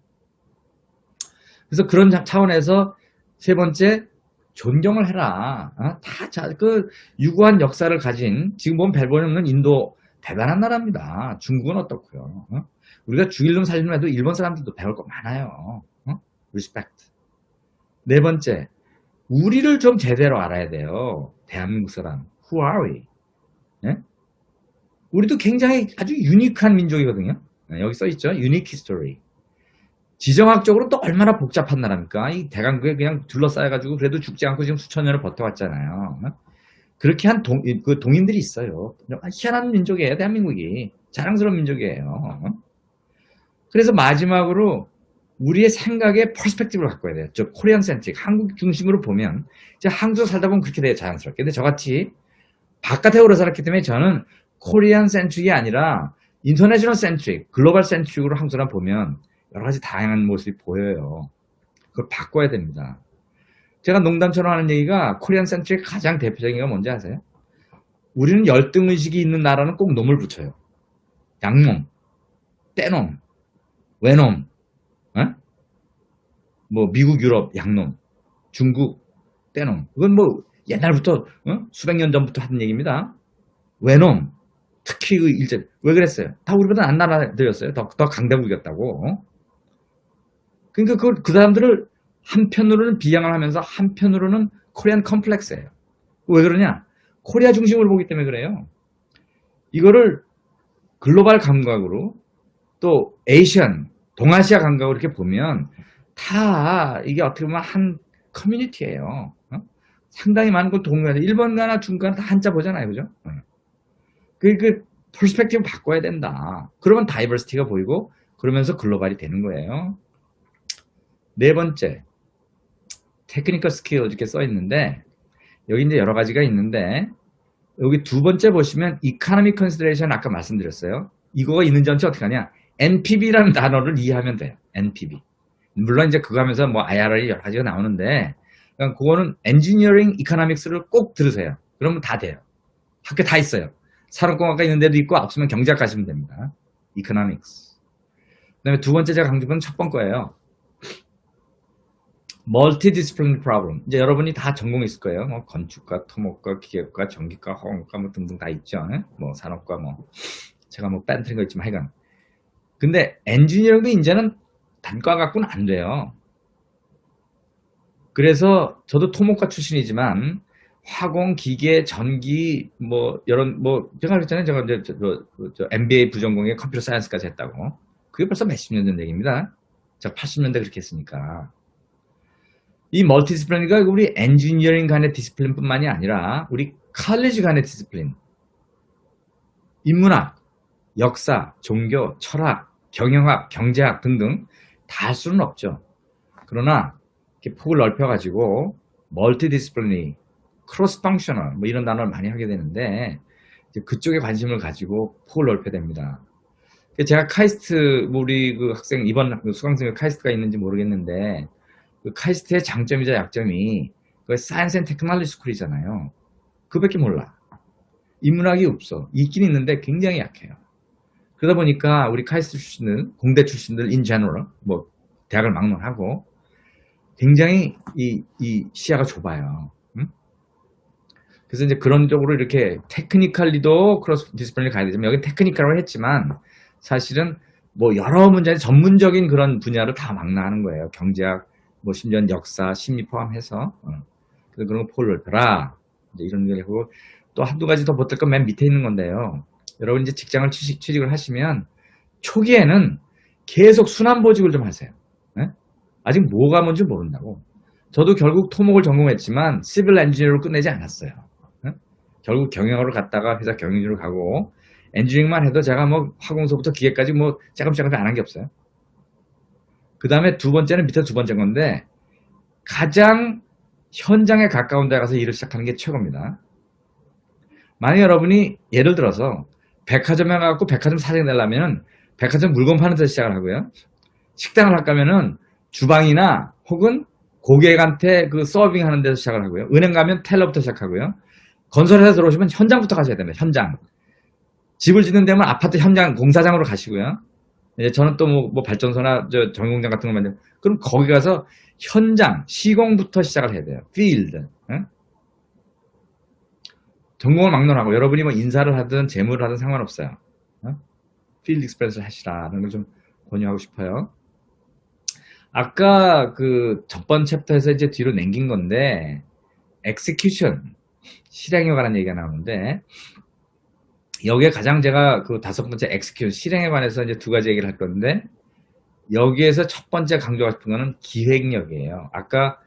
그래서 그런 차원에서 세 번째 존경을 해라. 그 유구한 역사를 가진 지금 보면 벨본이 없는 인도 대단한 나라입니다. 중국은 어떻고요. 우리가 죽일 놈 살릴 놈 해도 일본 사람들도 배울 거 많아요. 리스펙트. 네 번째, 우리를 좀 제대로 알아야 돼요. 대한민국 사람. Who are we? 예? 우리도 굉장히 아주 유니크한 민족이거든요. 여기 써있죠. Unique history. 지정학적으로 또 얼마나 복잡한 나라입니까? 이 대강국에 그냥 둘러싸여가지고 그래도 죽지 않고 지금 수천 년을 버텨왔잖아요. 그렇게 한 동인들이 있어요. 희한한 민족이에요. 대한민국이. 자랑스러운 민족이에요. 그래서 마지막으로 우리의 생각의 퍼스펙티브를 바꿔야 돼요. 저 코리안 센트릭, 한국 중심으로 보면 이제 한국에서 살다 보면 그렇게 돼요. 자연스럽게. 근데 저같이 바깥에 오래 살았기 때문에 저는 코리안 센트릭이 아니라 인터내셔널 센트릭, 글로벌 센트릭으로 한국 사람 보면 여러 가지 다양한 모습이 보여요. 그걸 바꿔야 됩니다. 제가 농담처럼 하는 얘기가 코리안 센트릭 가장 대표적인 게 뭔지 아세요? 우리는 열등의식이 있는 나라는 꼭 놈을 붙여요. 양놈, 떼놈, 외놈, 뭐 미국, 유럽, 양놈, 중국, 떼놈. 이건 뭐 옛날부터 수백 년 전부터 하던 얘기입니다. 외놈, 특히 그 일제 왜 그랬어요? 다 우리보다 안 나라들였어요. 더 강대국이었다고. 그러니까 그 사람들을 한편으로는 비양을 하면서 한편으로는 코리안 컴플렉스예요. 왜 그러냐? 코리아 중심으로 보기 때문에 그래요. 이거를 글로벌 감각으로 또 에이시안, 동아시아 감각으로 이렇게 보면 다 이게 어떻게 보면 한 커뮤니티예요. 상당히 많은 걸 동요하죠. 일본가나 중국가나 다 한자 보잖아요. 그죠? 그 퍼스펙티브 바꿔야 된다. 그러면 다이버시티가 보이고 그러면서 글로벌이 되는 거예요. 네 번째, 테크니컬 스킬 이렇게 써 있는데 여기 이제 여러 가지가 있는데 여기 두 번째 보시면 이코노믹 컨시더레이션 아까 말씀드렸어요. 이거가 있는지 없는지 어떻게 하냐? NPV라는 단어를 이해하면 돼요. NPV. 물론 이제 그거 하면서 뭐 IR이 여러 가지가 나오는데 그거는 엔지니어링 이코노믹스를 꼭 들으세요. 그러면 다 돼요. 학교 다 있어요. 산업공학과 있는 데도 있고 없으면 경제학 가시면 됩니다. 이코노믹스. 그 다음에 두 번째 제가 강조한 첫 번째 거예요. 멀티디스플리너리 프로블럼. 이제 여러분이 다 전공이 있을 거예요. 뭐 건축과, 토목과, 기계과, 전기과, 화학과 뭐 등등 다 있죠. 뭐 산업과 뭐 제가 뭐 뺀트린 거 있지만 하여간. 근데 엔지니어링도 이제는 단과 갖고는 안 돼요. 그래서 저도 토목과 출신이지만 화공, 기계, 전기, 뭐, 이런, 뭐, 제가 그랬잖아요. 제가 이제, MBA 부전공에 컴퓨터 사이언스까지 했다고. 그게 벌써 몇십 년 전 얘기입니다. 제가 80년대 그렇게 했으니까. 이 멀티디스플리니가 우리 엔지니어링 간의 디스플린뿐만이 아니라, 우리 칼리지 간의 디스플린, 인문학, 역사, 종교, 철학, 경영학, 경제학 등등 다 할 수는 없죠. 그러나, 이렇게 폭을 넓혀가지고, 멀티디스플리니, 크로스 펑셔널 뭐 이런 단어를 많이 하게 되는데 이제 그쪽에 관심을 가지고 폭을 넓혀야 됩니다. 제가 카이스트 우리 그 학생 이번 수강생이 카이스트가 있는지 모르겠는데 그 카이스트의 장점이자 약점이 그 사이언스 앤 테크놀로지 스쿨이잖아요. 그밖에 몰라. 인문학이 없어. 있긴 있는데 굉장히 약해요. 그러다 보니까 우리 카이스트 출신들, 공대 출신들 in general 뭐 대학을 막론하고 굉장히 이 시야가 좁아요. 그래서 이제 그런 쪽으로 이렇게 테크니컬리도 크로스 디스플레이를 가야 되지만 여기 테크니컬로 했지만 사실은 뭐 여러 문제 전문적인 그런 분야를 다 망라하는 거예요. 경제학, 뭐 심지어 역사, 심리 포함해서 그래서 그런 거 폭을 넓혀라. 이제 이런 얘기하고 또 한두 가지 더 보탤 건 맨 밑에 있는 건데요. 여러분 이제 직장을 취직을 하시면 초기에는 계속 순환보직을 좀 하세요. 네? 아직 뭐가 뭔지 모른다고. 저도 결국 토목을 전공했지만 시빌 엔지니어로 끝내지 않았어요. 결국 경영으로 갔다가 회사 경영진으로 가고 엔지니어링만 해도 제가 뭐 화공서부터 기계까지 뭐 짜금짜금 안 한 게 없어요. 그 다음에 두 번째는 밑에 두 번째 건데 가장 현장에 가까운 데 가서 일을 시작하는 게 최고입니다. 만약 여러분이 예를 들어서 백화점에 가고 백화점 사장이 되려면 백화점 물건 파는 데서 시작을 하고요. 식당을 할까면은 주방이나 혹은 고객한테 그 서빙하는 데서 시작을 하고요. 은행 가면 텔러부터 시작하고요. 건설회사 들어오시면 현장부터 가셔야 됩니다. 현장. 집을 짓는 데면 아파트 현장 공사장으로 가시고요. 이제 저는 또 뭐 발전소나 전공장 같은 거 만들면 그럼 거기 가서 현장 시공부터 시작을 해야 돼요. 필드. 전공을 막론하고 여러분이 뭐 인사를 하든 재무를 하든 상관없어요. 필드 익스프레스를 하시라는 걸 좀 권유하고 싶어요. 아까 그 첫 챕터에서 이제 뒤로 남긴 건데 execution 실행에 관한 얘기가 나오는데 여기에 가장 제가 그 다섯 번째 execution 실행에 관해서 이제 두 가지 얘기를 할 건데 여기에서 첫 번째 강조하고 싶은 거는 기획력이에요. 아까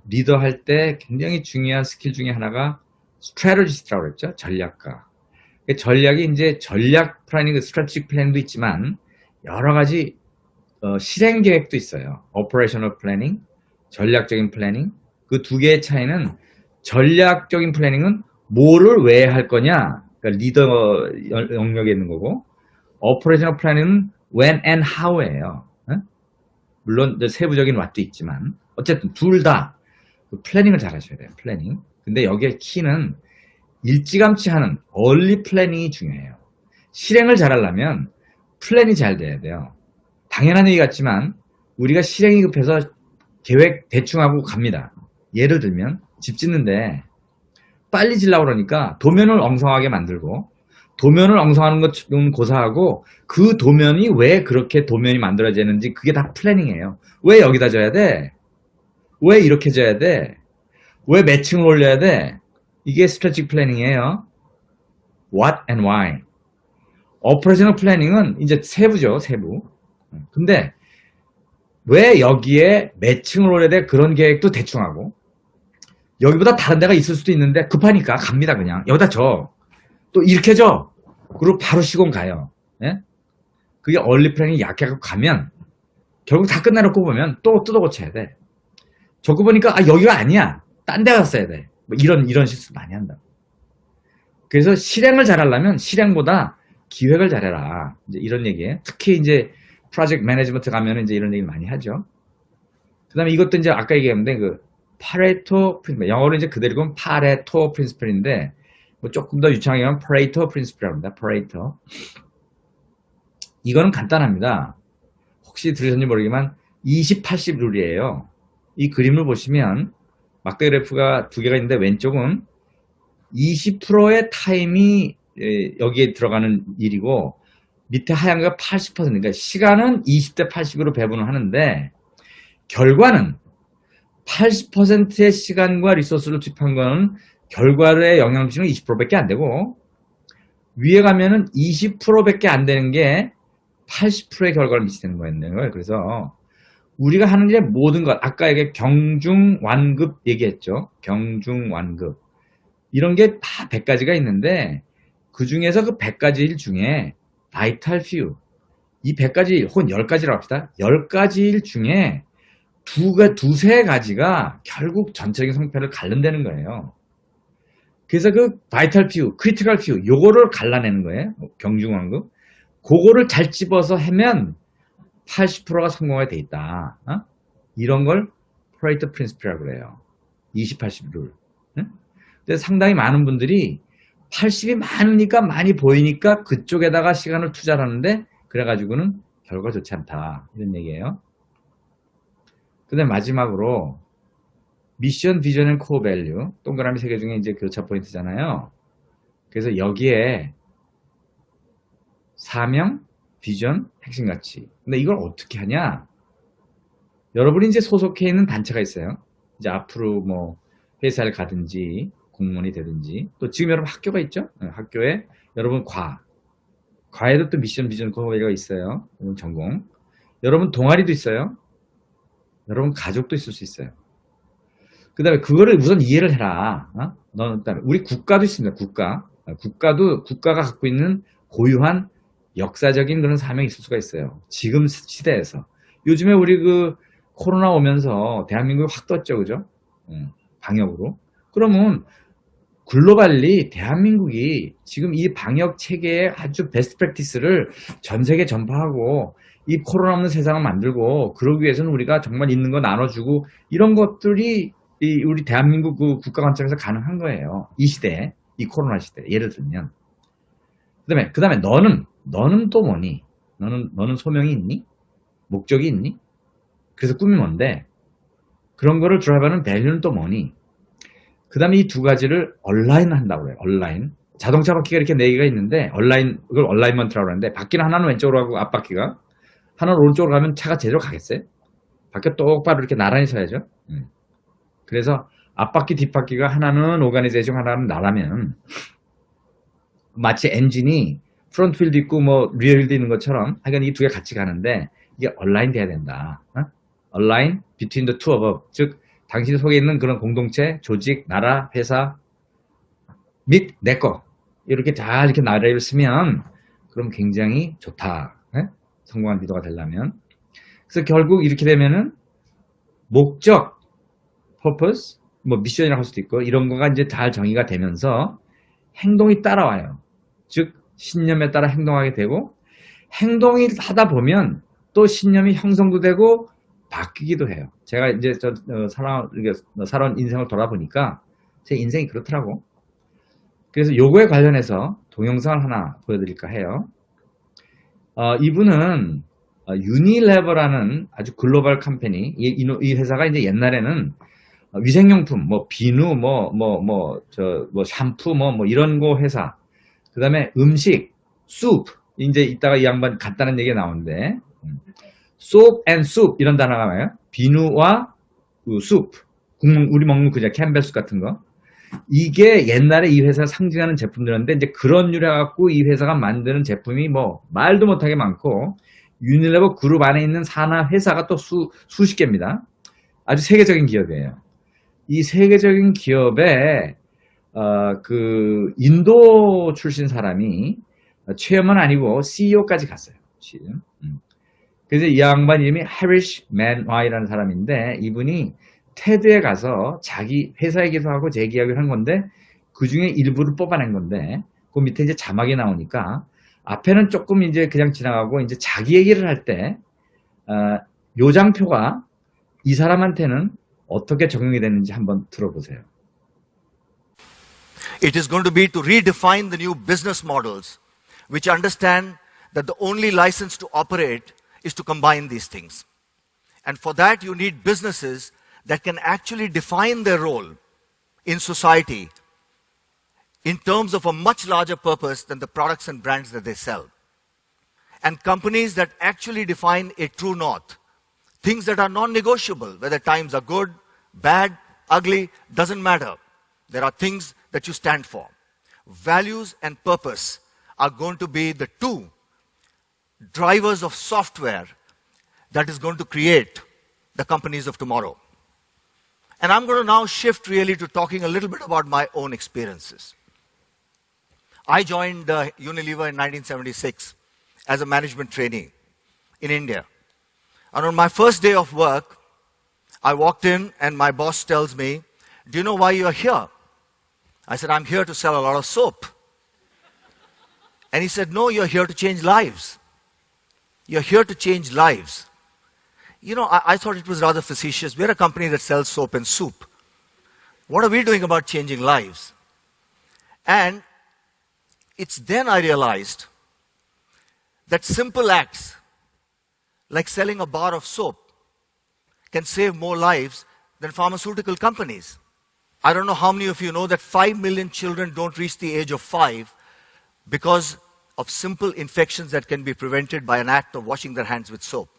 리더 할 때 굉장히 중요한 스킬 중에 하나가 strategist라고 그랬죠. 전략가. 전략이 이제 전략 플래닝, 스트래티직 플래닝도 있지만 여러 가지 실행 계획도 있어요. operational planning, 전략적인 플래닝. 그 두 개의 차이는 전략적인 플래닝은 뭐를 왜 할 거냐, 그러니까 리더 영역에 있는 거고, operational planning은 when and how예요. 물론 세부적인 what도 있지만 어쨌든 둘 다 플래닝을 잘 하셔야 돼요. 플래닝. 근데 여기에 키는 일찌감치 하는 early 플래닝이 중요해요. 실행을 잘 하려면 플랜이 잘 돼야 돼요. 당연한 얘기 같지만 우리가 실행이 급해서 계획 대충 하고 갑니다. 예를 들면 집 짓는데 빨리 지려고 그러니까 도면을 엉성하게 만들고 도면을 엉성하는 것은 고사하고 그 도면이 왜 그렇게 도면이 만들어지는지 그게 다 플래닝이에요. 왜 여기다 져야 돼? 왜 이렇게 져야 돼? 왜 매칭을 올려야 돼? 이게 스트래티직 플래닝이에요. What and why. 오퍼레이셔널 플래닝은 이제 세부죠, 세부. 근데 왜 여기에 매칭을 올려야 돼? 그런 계획도 대충 하고 여기보다 다른 데가 있을 수도 있는데 급하니까 갑니다. 그냥 여기다 줘. 또 이렇게 줘. 그리고 바로 시공 가요. 예? 그게 얼리 플래닝이 약해갖고 가면 결국 다 끝내놓고 보면 또 뜯어 고쳐야 돼. 적고 보니까 여기가 아니야. 딴 데 갔어야 돼. 뭐 이런 실수 많이 한다고. 그래서 실행을 잘하려면 실행보다 기획을 잘해라. 이제 이런 얘기예요. 특히 이제 프로젝트 매니지먼트 가면 이제 이런 얘기를 많이 하죠. 그 다음에 이것도 이제 아까 얘기했는데 그 파레토 프린시플, 영어로 이제 그대로 보면 파레토 프린시플인데 뭐 조금 더 유창하게 하면 파레토 프린시플이라고 합니다. 파레토. 이거는 간단합니다. 혹시 들으셨는지 모르겠지만 20-80 룰이에요. 이 그림을 보시면 막대 그래프가 두 개가 있는데 왼쪽은 20%의 타임이 여기에 들어가는 일이고 밑에 하얀 거 80%, 그러니까 시간은 20대 80으로 배분을 하는데 결과는 80%의 시간과 리소스를 투입한 거는 결과에 영향을 미치는 건 20%밖에 안 되고, 위에 가면은 20%밖에 안 되는 게 80%의 결과를 미치는 거예요. 그래서 우리가 하는 일의 모든 것, 아까 이게 경중완급 얘기했죠. 경중완급. 이런 게 다 100가지가 있는데, 그 중에서 그 100가지 일 중에 vital few, 이 100가지 일, 혹은 10가지라고 합시다. 10가지 일 중에 두세 가지가 결국 전체적인 성패를 갈른다는 거예요. 그래서 그 vital few, critical few, 요거를 갈라내는 거예요. 경중완급. 그거를 잘 집어서 하면 80%가 성공하게 돼 있다. 이런 걸 Pareto Principle이라고 그래요. 20-80 룰. 근데 상당히 많은 분들이 80이 많으니까 많이 보이니까 그쪽에다가 시간을 투자를 하는데 그래가지고는 결과가 좋지 않다. 이런 얘기예요. 그 다음에 마지막으로 미션, 비전, 앤 코어 밸류. 동그라미 3개 중에 이제 교차 포인트잖아요. 그래서 여기에 사명, 비전, 핵심 가치. 근데 이걸 어떻게 하냐? 여러분이 이제 소속해 있는 단체가 있어요. 이제 앞으로 뭐 회사를 가든지 공무원이 되든지, 또 지금 여러분 학교가 있죠? 학교에 여러분 과에도 또 미션, 비전, 코어 밸류가 있어요. 여러분 전공. 여러분 동아리도 있어요. 여러분 가족도 있을 수 있어요. 그 다음에 그거를 우선 이해를 해라. 너는 그다음에 우리 국가도 있습니다. 국가가 갖고 있는 고유한 역사적인 그런 사명이 있을 수가 있어요. 지금 시대에서. 요즘에 우리 그 코로나 오면서 대한민국이 확 떴죠. 그죠? 방역으로. 그러면 글로벌리 대한민국이 지금 이 방역 체계의 아주 베스트 프랙티스를 전 세계 전파하고 이 코로나 없는 세상을 만들고, 그러기 위해서는 우리가 정말 있는 거 나눠주고 이런 것들이 우리 대한민국 그 국가 관점에서 가능한 거예요. 이 시대에, 이 코로나 시대에. 예를 들면. 그 다음에 너는 또 뭐니? 너는 소명이 있니? 목적이 있니? 그래서 꿈이 뭔데? 그런 거를 드라이브하는 밸류는 또 뭐니? 그 다음에 이 두 가지를 얼라인 한다고 그래요. 얼라인. 자동차 바퀴가 이렇게 4개가 있는데, 그걸 얼라인먼트라고 하는데, 바퀴는 하나는 왼쪽으로 가고 앞바퀴가, 하나는 오른쪽으로 가면 차가 제대로 가겠어요? 바퀴가 똑바로 이렇게 나란히 서야죠. 그래서 앞바퀴, 뒷바퀴가 하나는 오가니제이션, 하나는 나라면, 마치 엔진이 프론트 휠도 있고 뭐 리어 휠도 있는 것처럼 하여간 이 두 개 같이 가는데, 이게 얼라인 돼야 된다. 얼라인 between the two above. 즉 당신 속에 있는 그런 공동체, 조직, 나라, 회사 및 내 거 이렇게 잘 이렇게 나라를 쓰면 그럼 굉장히 좋다. 성공한 리더가 되려면. 그래서 결국 이렇게 되면은 목적, purpose, 뭐 미션이라고 할 수도 있고 이런 거가 이제 잘 정의가 되면서 행동이 따라와요. 즉 신념에 따라 행동하게 되고, 행동이 하다 보면 또 신념이 형성도 되고 바뀌기도 해요. 제가 이제 살아온 인생을 돌아보니까 제 인생이 그렇더라고. 그래서 요거에 관련해서 동영상을 하나 보여드릴까 해요. 이분은 유니레버라는 아주 글로벌 컴퍼니, 이 회사가 이제 옛날에는 위생용품, 뭐 비누, 샴푸, 이런 거 회사. 그 다음에 음식, 숲. 이제 이따가 이 양반 간단한 얘기가 나오는데, soap and soup 이런 단어가 나와요. 비누와 숲. 우리 먹는 그냥 캠벨숲 같은 거. 이게 옛날에 이 회사가 상징하는 제품들인데, 이제 그런 유래 갖고 이 회사가 만드는 제품이 뭐 말도 못하게 많고, 유니레버 그룹 안에 있는 산하 회사가 또 수십 개입니다. 아주 세계적인 기업이에요. 이 세계적인 기업에 그 인도 출신 사람이 체험은 아니고 CEO까지 갔어요. 지금. 그래서 이 양반 이름이 해리시 맨와이라는 사람인데, 이분이 테드에 가서 자기 회사 얘기도 하고 제 이야기를 한 건데, 그 중에 일부를 뽑아낸 건데, 그 밑에 이제 자막이 나오니까 앞에는 조금 이제 그냥 지나가고, 이제 자기 얘기를 할 때 요장표가 이 사람한테는 어떻게 적용이 되는지 한번 들어보세요. It is going to be to redefine the new business models, which understand that the only license to operate is to combine these things. And for that, you need businesses that can actually define their role in society in terms of a much larger purpose than the products and brands that they sell. And companies that actually define a true north, things that are non-negotiable, whether times are good, bad, ugly, doesn't matter. There are things that you stand for. Values and purpose are going to be the two drivers of software that is going to create the companies of tomorrow. And I'm going to now shift really to talking a little bit about my own experiences. I joined Unilever in 1976 as a management trainee in India. And on my first day of work, I walked in and my boss tells me, "Do you know why you're here?" I said, "I'm here to sell a lot of soap." And he said, "No, you're here to change lives. You're here to change lives." You know, I thought it was rather facetious. We're a company that sells soap and soup. What are we doing about changing lives? And it's then I realized that simple acts like selling a bar of soap can save more lives than pharmaceutical companies. I don't know how many of you know that 5 million children don't reach the age of 5 because of simple infections that can be prevented by an act of washing their hands with soap.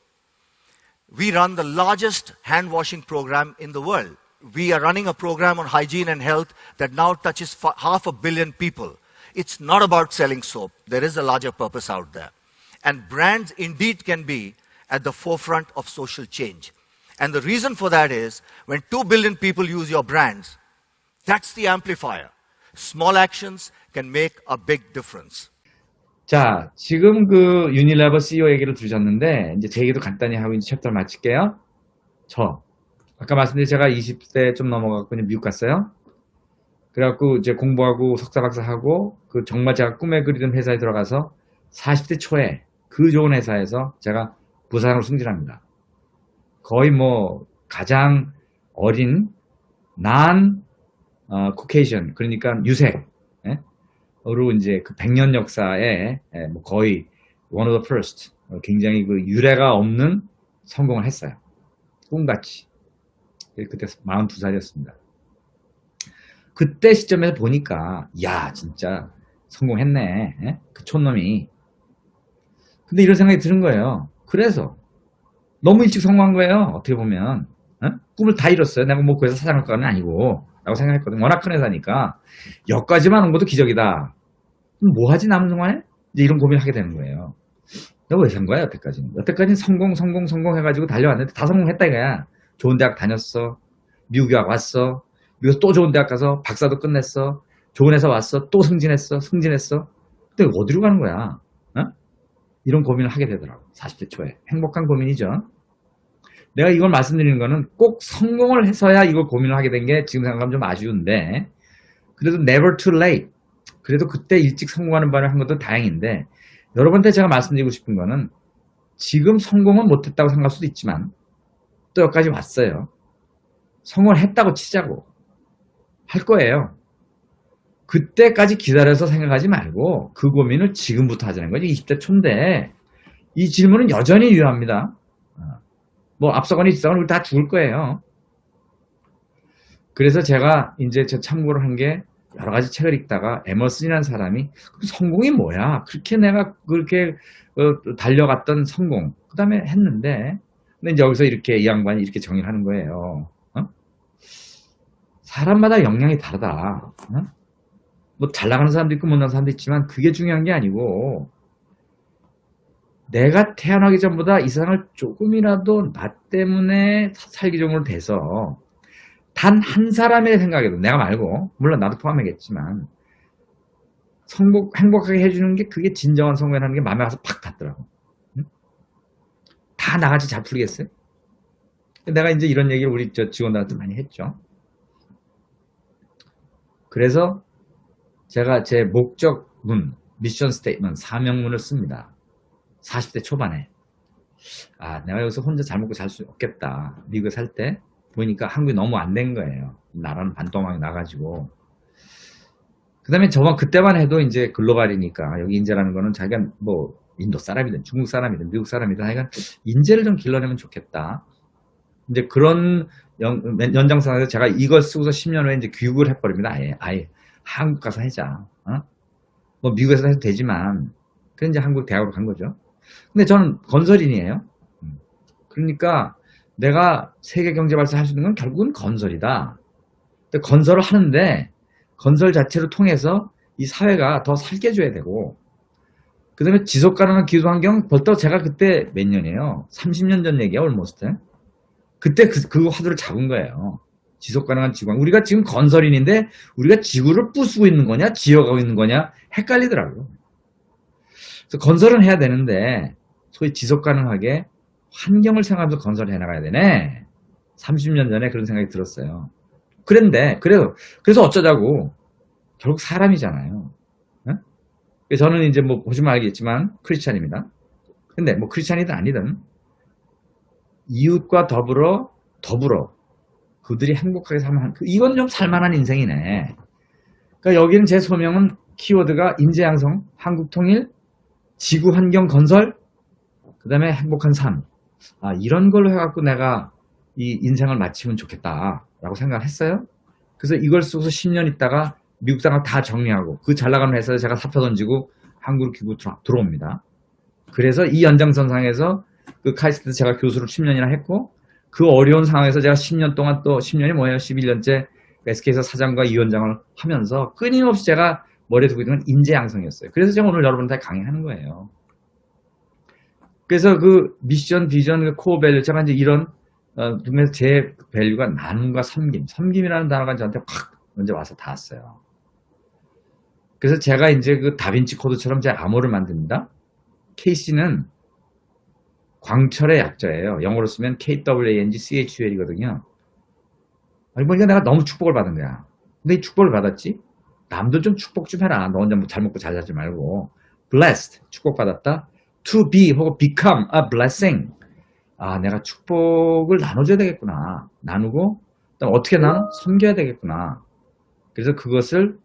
We run the largest hand washing program in the world. We are running a program on hygiene and health that now touches 500 million people. It's not about selling soap. There is a larger purpose out there. And brands indeed can be at the forefront of social change. And the reason for that is when 2 billion people use your brands, that's the amplifier. Small actions can make a big difference. 자, 지금 그 유니레버 CEO 얘기를 들으셨는데, 이제 제 얘기도 간단히 하고 이제 챕터를 마칠게요. 아까 말씀드린 제가 20대 좀 넘어가고 그냥 미국 갔어요. 그래갖고 이제 공부하고 석사 박사 하고, 그 정말 제가 꿈에 그리던 회사에 들어가서 40대 초에 그 좋은 회사에서 제가 부사장으로 승진합니다. 거의 뭐 가장 어린 코케이션, 그러니까 유색, 으로 이제 그 100년 역사에 뭐 거의 one of the first, 굉장히 그 유례가 없는 성공을 했어요. 꿈같이. 그때 42살이었습니다. 그때 시점에서 보니까 야 진짜 성공했네. 그 촌놈이. 근데 이런 생각이 드는 거예요. 그래서 너무 일찍 성공한 거예요. 어떻게 보면. 꿈을 다 이뤘어요. 내가 뭐 그 회사 사장할 거는 아니고 라고 생각했거든요. 워낙 큰 회사니까 여기까지만 온 것도 기적이다. 그럼 뭐 하지 남은 동안에? 이제 이런 고민을 하게 되는 거예요. 내가 왜 산 거야 여태까지는? 여태까지는 성공 해가지고 달려왔는데 다 성공했다 이거야. 좋은 대학 다녔어. 미국 유학 왔어. 미국에서 또 좋은 대학 가서 박사도 끝냈어. 좋은 회사 왔어. 또 승진했어. 근데 어디로 가는 거야? 이런 고민을 하게 되더라고. 40대 초에. 행복한 고민이죠. 내가 이걸 말씀드리는 거는 꼭 성공을 해서야 이걸 고민을 하게 된 게 지금 생각하면 좀 아쉬운데, 그래도 never too late. 그래도 그때 일찍 성공하는 바를 한 것도 다행인데, 여러분한테 제가 말씀드리고 싶은 거는 지금 성공은 못했다고 생각할 수도 있지만 또 여기까지 왔어요. 성공을 했다고 치자고. 할 거예요. 그때까지 기다려서 생각하지 말고 그 고민을 지금부터 하자는 거지. 20대 초인데 이 질문은 여전히 유효합니다. 뭐 앞서거나 뒤서거나 우리 다 죽을 거예요. 그래서 제가 이제 참고를 한 게 여러 가지 책을 읽다가 에머슨이라는 사람이 성공이 뭐야? 그렇게 내가 그렇게 달려갔던 성공. 그 다음에 했는데, 근데 이제 여기서 이렇게 이 양반이 이렇게 정의를 하는 거예요. 사람마다 역량이 다르다. 뭐 잘 나가는 사람도 있고 못 나가는 사람도 있지만 그게 중요한 게 아니고, 내가 태어나기 전보다 이 세상을 조금이라도 나 때문에 살기 정도로 돼서 단 한 사람의 생각에도, 내가 말고 물론 나도 포함이겠지만 행복하게 해주는 게 그게 진정한 성공이라는 게 마음에 와서 팍 닿더라고. 다 나같이 잘 풀리겠어요? 내가 이제 이런 얘기를 우리 직원들한테 많이 했죠. 그래서 제가 제 목적문, 미션 스테이트먼트, 사명문을 씁니다. 40대 초반에. 내가 여기서 혼자 잘 먹고 살 수 없겠다. 미국에 살 때 보니까 한국이 너무 안 된 거예요. 나라는 반토막이 나가지고. 그 다음에 그때만 해도 이제 글로벌이니까 여기 인재라는 거는 자기가 뭐 인도 사람이든 중국 사람이든 미국 사람이든 하여간 인재를 좀 길러내면 좋겠다. 이제 그런 연장선에서 제가 이걸 쓰고서 10년 후에 이제 교육을 해버립니다. 아예 한국 가서 하자. 뭐 미국에서 해도 되지만, 그래서 이제 한국 대학으로 간 거죠. 근데 저는 건설인이에요. 그러니까 내가 세계 경제 발전할 수 있는 건 결국은 건설이다. 근데 건설을 하는데 건설 자체를 통해서 이 사회가 더 살게 줘야 되고, 그 다음에 지속 가능한 기술 환경, 벌써 제가 그때 몇 년이에요? 30년 전 얘기야, almost. 그때 그 화두를 잡은 거예요. 지속 가능한 지구. 우리가 지금 건설인인데 우리가 지구를 부수고 있는 거냐, 지어가고 있는 거냐 헷갈리더라고요. 그래서 건설은 해야 되는데 소위 지속 가능하게 환경을 생각하면서 건설을 해나가야 되네. 30년 전에 그런 생각이 들었어요. 그래서 어쩌자고 결국 사람이잖아요. 응? 저는 이제 뭐 보시면 알겠지만 크리스찬입니다. 근데 뭐 크리스찬이든 아니든 이웃과 더불어 그들이 행복하게 살면 이건 좀 살만한 인생이네. 그러니까 여기는 제 소명은 키워드가 인재양성, 한국통일, 지구환경 건설, 그 다음에 행복한 삶. 이런 걸로 해갖고 내가 이 인생을 마치면 좋겠다라고 생각을 했어요. 그래서 이걸 쓰고서 10년 있다가 미국 사람 다 정리하고 그 잘나가는 회사에 제가 사표 던지고 한국으로 기부 들어옵니다. 그래서 이 연장선상에서 그 카이스트 제가 교수를 10년이나 했고, 그 어려운 상황에서 제가 10년 동안 또 10년이 뭐예요? 11년째 SK에서 사장과 위원장을 하면서 끊임없이 제가 머리에 두고 있는 건 인재 양성이었어요. 그래서 제가 오늘 여러분한테 강의하는 거예요. 그래서 그 미션, 비전, 그 코어 밸류, 제가 이제 이런 중에서 제 밸류가 나눔과 섬김. 섬김이라는 단어가 저한테 확 먼저 와서 닿았어요. 그래서 제가 이제 그 다빈치 코드처럼 제 암호를 만듭니다. KC는 광철의 약자예요. 영어로 쓰면 KWANGCHUL이거든요. 아니, 보니까 내가 너무 축복을 받은 거야. 근데 이 축복을 받았지? 남도 좀 축복 좀 해라. 너 혼자 뭐 잘 먹고 잘 자지 말고. Blessed, 축복받았다. To be 혹은 become a blessing. 내가 축복을 나눠줘야 되겠구나. 나누고, 그다음 어떻게 나눠? 섬겨야 되겠구나. 그래서 그것을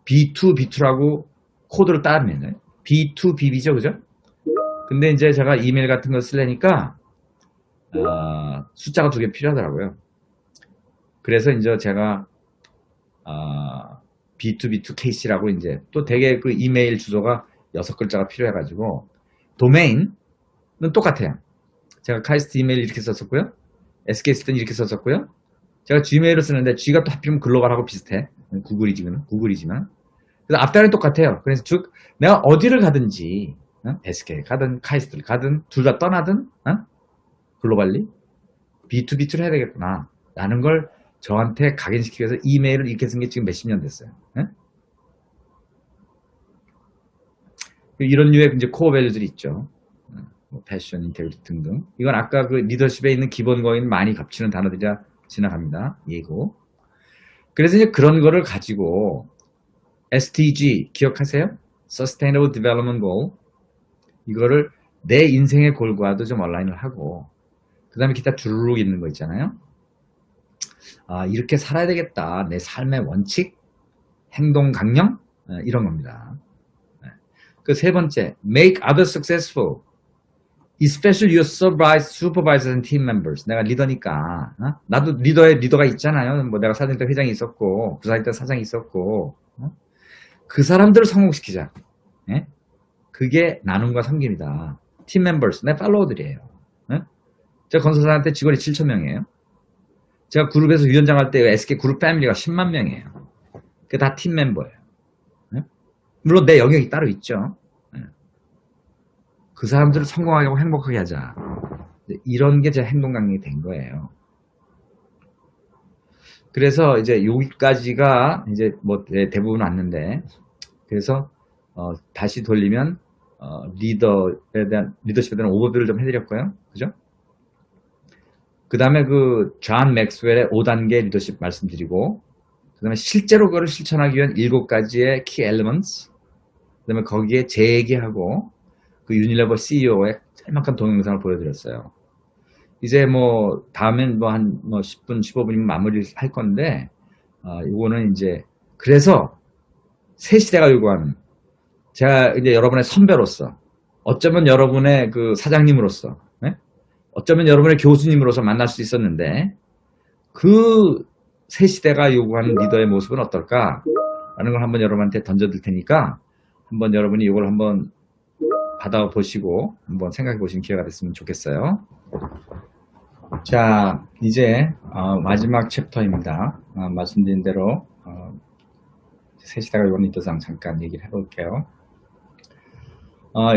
B2B2라고 코드를 따르면 B2BB죠, 그죠? 근데 이제 제가 이메일 같은 거 쓰려니까 숫자가 2개 필요하더라고요. 그래서 이제 제가 B2B2KC라고 이제 또 되게 그 이메일 주소가 6글자가 필요해가지고 도메인은 똑같아요. 제가 카이스트 이메일 이렇게 썼었고요. SK 쓸 때는 이렇게 썼었고요. 제가 G메일을 쓰는데 G가 또 하필이면 글로벌하고 비슷해. 구글이지만. 그래서 앞단은 똑같아요. 그래서 즉 내가 어디를 가든지 SK 가든 카이스트를 가든 둘 다 떠나든 글로벌리 B2B2를 해야 되겠구나 라는 걸 저한테 각인시키기 위해서 이메일을 이렇게 쓴 게 지금 몇십 년 됐어요. 이런 류의 이제 코어 밸류들이 있죠. 뭐 패션, 인테리티 등등. 이건 아까 그 리더십에 있는 기본 거인 많이 겹치는 단어들이라 지나갑니다. 예고. 그래서 이제 그런 거를 가지고 SDG 기억하세요? Sustainable Development Goal. 이거를 내 인생의 골과도 좀 얼라인을 하고, 그 다음에 기타 주르륵 있는 거 있잖아요. 이렇게 살아야 되겠다. 내 삶의 원칙, 행동 강령, 이런 겁니다. 그 세 번째, make others successful. Especially your supervisors and team members. 내가 리더니까, 나도 리더가 있잖아요. 뭐 내가 사장일 때 회장이 있었고, 부사일 때 사장이 있었고, 그 사람들을 성공시키자. 그게 나눔과 섬김이다. 팀 멤버스, 내 팔로워들이에요. 제가 건설사한테 직원이 7,000명이에요. 제가 그룹에서 위원장 할 때 SK 그룹 패밀리가 10만 명이에요. 그게 다 팀 멤버예요. 물론 내 영역이 따로 있죠. 그 사람들을 성공하게 하고 행복하게 하자. 이런 게 제 행동 강령이 된 거예요. 그래서 이제 여기까지가 이제 뭐 대부분 왔는데, 그래서 다시 돌리면 리더십에 대한 오버뷰를 좀 해드렸고요. 그죠? 그 다음에 그 존 맥스웰의 5단계 리더십 말씀드리고, 그 다음에 실제로 그거를 실천하기 위한 7가지의 키 엘리먼트, 그 다음에 거기에 재얘기하고 그 유니레버 CEO의 짤막한 동영상을 보여드렸어요. 이제 뭐 다음엔 뭐 한 10분 15분이면 마무리를 할 건데, 이거는 이제 그래서 새 시대가 요구하는, 제가 이제 여러분의 선배로서, 어쩌면 여러분의 그 사장님으로서, 어쩌면 여러분의 교수님으로서 만날 수 있었는데, 그 새 시대가 요구하는 리더의 모습은 어떨까? 라는 걸 한번 여러분한테 던져드릴 테니까, 한번 여러분이 이걸 한번 받아보시고, 한번 생각해 보시는 기회가 됐으면 좋겠어요. 자, 이제 마지막 챕터입니다. 말씀드린 대로 셋이다가 이번 리더상 잠깐 얘기를 해볼게요.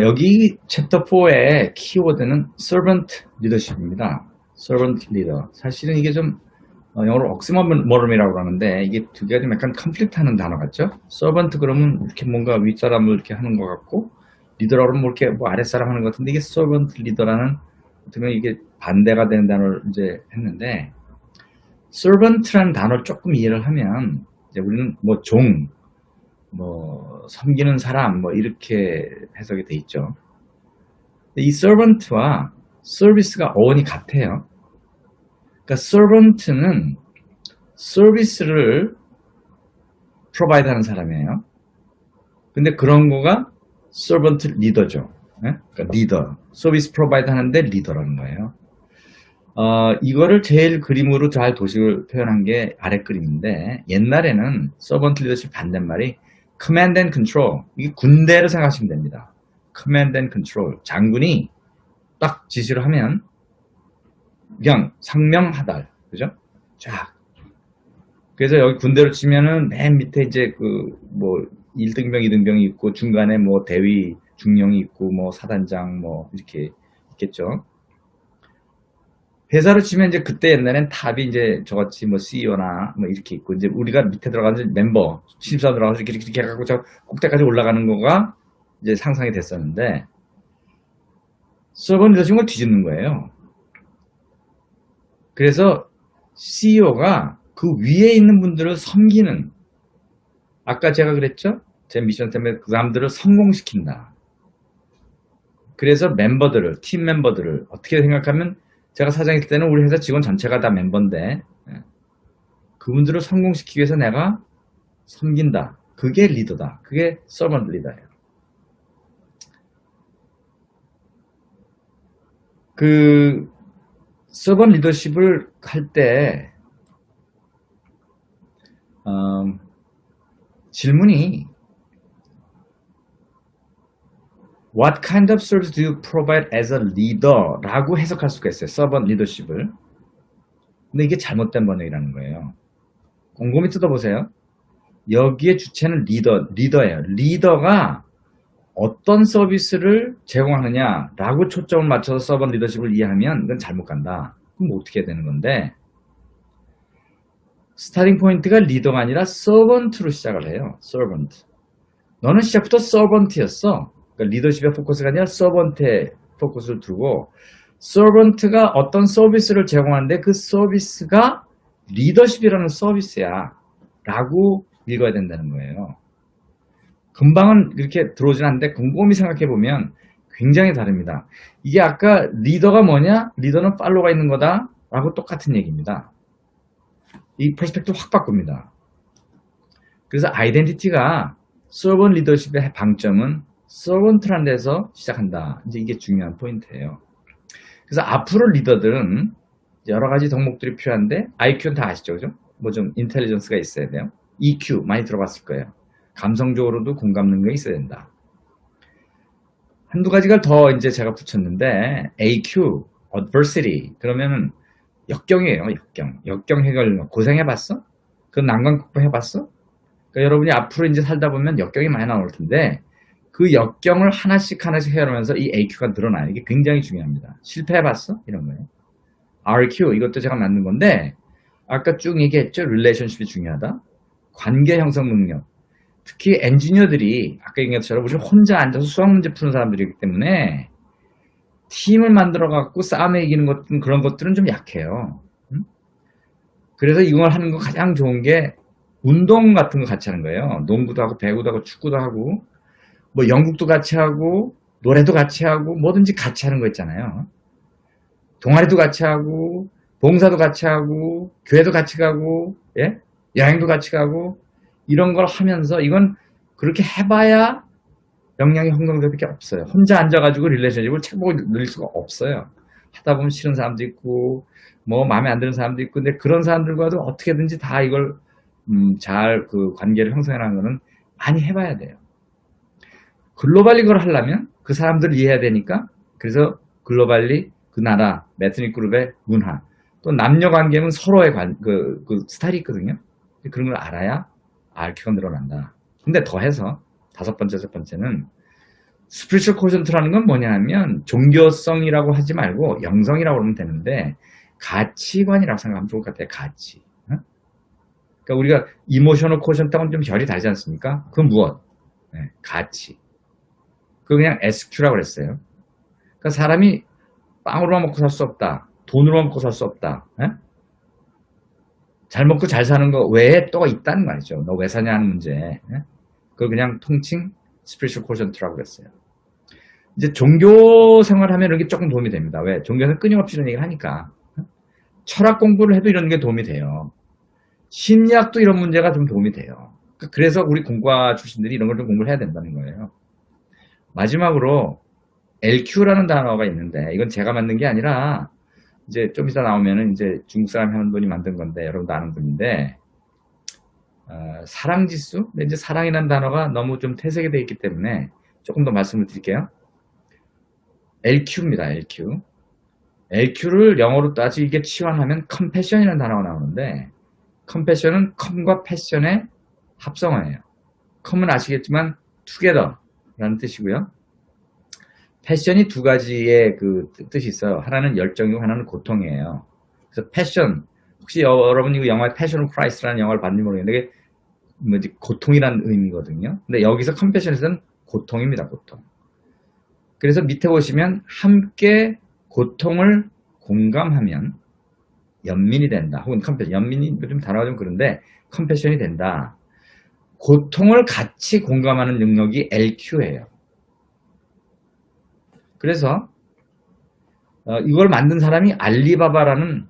여기 챕터 4의 키워드는 servant leadership입니다. servant leader. 사실은 이게 좀 영어로 옥시모론이라고 하는데 이게 두 개가 좀 약간 컨플릭트하는 단어 같죠? servant 그러면 이렇게 뭔가 윗사람을 이렇게 하는 것 같고 리더라고 하면 뭐 이렇게 뭐 아랫사람 하는 것 같은데 이게 servant leader라는 어떻게 이게 반대가 되는 단어를 이제 했는데 servant라는 단어를 조금 이해를 하면 이제 우리는 뭐 종, 뭐 섬기는 사람 뭐 이렇게 해석이 돼 있죠. 이 servant와 service가 어원이 같아요. 그러니까 servant는 서비스를 provide 하는 사람이에요. 근데 그런 거가 servant leader죠. 네? 그러니까 리더, 서비스 프로바이드 하는데 리더라는 거예요. 이거를 제일 그림으로 잘 도식을 표현한 게 아래 그림인데 옛날에는 서번트 리더십 반대말이 command and control, 이게 군대를 생각하시면 됩니다. command and control, 장군이 딱 지시를 하면 그냥 상명하달, 그죠? 쫙. 그래서 여기 군대로 치면은 맨 밑에 이제 그 뭐 1등병, 2등병이 있고 중간에 뭐 대위, 중령이 있고 뭐 사단장 뭐 이렇게 있겠죠. 회사로 치면 이제 그때 옛날엔 탑이 이제 저같이 뭐 CEO나 뭐 이렇게 있고 이제 우리가 밑에 들어가서 멤버, 신입사원 들어가서 이렇게 해갖고 저 꼭대까지 올라가는 거가 이제 상상이 됐었는데 서번 리더십을 뒤집는 거예요. 그래서 CEO가 그 위에 있는 분들을 섬기는, 아까 제가 그랬죠? 제 미션 때문에 그 사람들을 성공시킨다. 그래서 멤버들을, 팀 멤버들을 어떻게 생각하면 제가 사장일 때는 우리 회사 직원 전체가 다 멤버인데 그분들을 성공시키기 위해서 내가 섬긴다. 그게 리더다. 그게 서번트 리더예요. 그 서번 리더십을 할 때 질문이 What kind of service do you provide as a leader? 라고 해석할 수가 있어요. 서번 리더십을. 근데 이게 잘못된 번역이라는 거예요. 곰곰이 뜯어보세요. 여기에 주체는 리더예요. 리더가 어떤 서비스를 제공하느냐라고 초점을 맞춰서 서번 리더십을 이해하면 이건 잘못 간다. 그럼 어떻게 해야 되는 건데 스타팅 포인트가 리더가 아니라 서번트로 시작을 해요. 서번트. 너는 시작부터 서번트였어. 그러니까 리더십의 포커스가 아니라 서번트에 포커스를 두고 서번트가 어떤 서비스를 제공하는데 그 서비스가 리더십이라는 서비스야 라고 읽어야 된다는 거예요. 금방은 그렇게 들어오진 않는데 곰곰이 생각해보면 굉장히 다릅니다. 이게 아까 리더가 뭐냐? 리더는 팔로가 있는 거다 라고 똑같은 얘기입니다. 이 퍼스펙트 확 바꿉니다. 그래서 아이덴티티가 서번 리더십의 방점은 서번트라는 데서 시작한다. 이제 이게 중요한 포인트예요. 그래서 앞으로 리더들은 여러 가지 덕목들이 필요한데 IQ는 다 아시죠, 그죠? 뭐 좀 인텔리전스가 있어야 돼요. EQ 많이 들어봤을 거예요. 감성적으로도 공감 능력이 있어야 된다. 한두 가지가 더 이제 제가 붙였는데 AQ, Adversity 그러면은 역경이에요. 역경 해결 고생해봤어? 그 난관 극복해봤어? 그러니까 여러분이 앞으로 이제 살다 보면 역경이 많이 나올 텐데 그 역경을 하나씩 해결하면서 이 AQ가 늘어나요. 이게 굉장히 중요합니다. 실패해봤어? 이런 거예요. RQ 이것도 제가 만든 건데 아까 쭉 얘기했죠. 릴레이션십이 중요하다. 관계 형성 능력. 특히 엔지니어들이 아까 얘기한 것처럼 우리 혼자 앉아서 수학 문제 푸는 사람들이기 때문에 팀을 만들어 갖고 싸움에 이기는 것들은 그런 것들은 좀 약해요. 그래서 이걸 하는 거 가장 좋은 게 운동 같은 거 같이 하는 거예요. 농구도 하고 배구도 하고 축구도 하고 뭐 연극도 같이 하고 노래도 같이 하고 뭐든지 같이 하는 거 있잖아요. 동아리도 같이 하고 봉사도 같이 하고 교회도 같이 가고 예? 여행도 같이 가고 이런 걸 하면서 이건 그렇게 해봐야 역량이 형성될 게 없어요. 혼자 앉아가지고 릴레이션십을 책보고 늘릴 수가 없어요. 하다 보면 싫은 사람도 있고 뭐 마음에 안 드는 사람도 있고 근데 그런 사람들과도 어떻게든지 다 이걸 잘 그 관계를 형성해나가는 거는 많이 해봐야 돼요. 글로벌리 이걸 하려면 그 사람들을 이해해야 되니까 그래서 글로벌리 그 나라 매트닉 그룹의 문화 또 남녀 관계는 서로의 그 스타일이 있거든요. 그런 걸 알아야 RQ가 늘어난다. 근데 더해서 다섯 번째, 여섯 번째는 스피리추얼 쿼션트라는 건 뭐냐 하면 종교성이라고 하지 말고 영성이라고 그러면 되는데 가치관이라고 생각하면 좋을 것 같아요. 가치. 어? 그러니까 우리가 이모셔널 쿼션트하고는 좀 결이 다르지 않습니까? 그건 무엇? 네, 가치. 그거 그냥 SQ라고 그랬어요. 그러니까 사람이 빵으로만 먹고 살 수 없다. 돈으로만 먹고 살 수 없다. 예? 잘 먹고 잘 사는 거 외에 또 있다는 말이죠. 너 왜 사냐 하는 문제. 예? 그걸 그냥 통칭 스피리추얼 쿼션트라고 그랬어요. 이제 종교 생활하면 이런 게 조금 도움이 됩니다. 왜? 종교는 끊임없이 이런 얘기를 하니까. 철학 공부를 해도 이런 게 도움이 돼요. 심리학도 이런 문제가 좀 도움이 돼요. 그래서 우리 공과 출신들이 이런 걸 좀 공부를 해야 된다는 거예요. 마지막으로 LQ라는 단어가 있는데 이건 제가 만든 게 아니라 이제 좀 이따 나오면은 이제 중국 사람이 한 분이 만든 건데 여러분도 아는 분인데 사랑지수? 근데 이제 사랑이라는 단어가 너무 좀 퇴색이 되어 있기 때문에 조금 더 말씀을 드릴게요. LQ입니다. LQ. LQ를 영어로 따지게 치환하면 컴패션이라는 단어가 나오는데 컴패션은 컴과 패션의 합성어예요. 컴은 아시겠지만 together라는 뜻이고요. 패션이 두 가지의 그 뜻이 있어요. 하나는 열정이고 하나는 고통이에요. 그래서 패션, 혹시 여러분이 그 영화의 패션 오브 크라이스트라는 영화를 봤는지 모르겠는데 이게 뭐지 고통이라는 의미거든요. 근데 여기서 컴패션에서는 고통입니다. 고통. 그래서 밑에 보시면 함께 고통을 공감하면 연민이 된다. 혹은 컴패션, 연민이 좀 단어가 좀 그런데 컴패션이 된다. 고통을 같이 공감하는 능력이 LQ예요. 그래서 이걸 만든 사람이 알리바바라는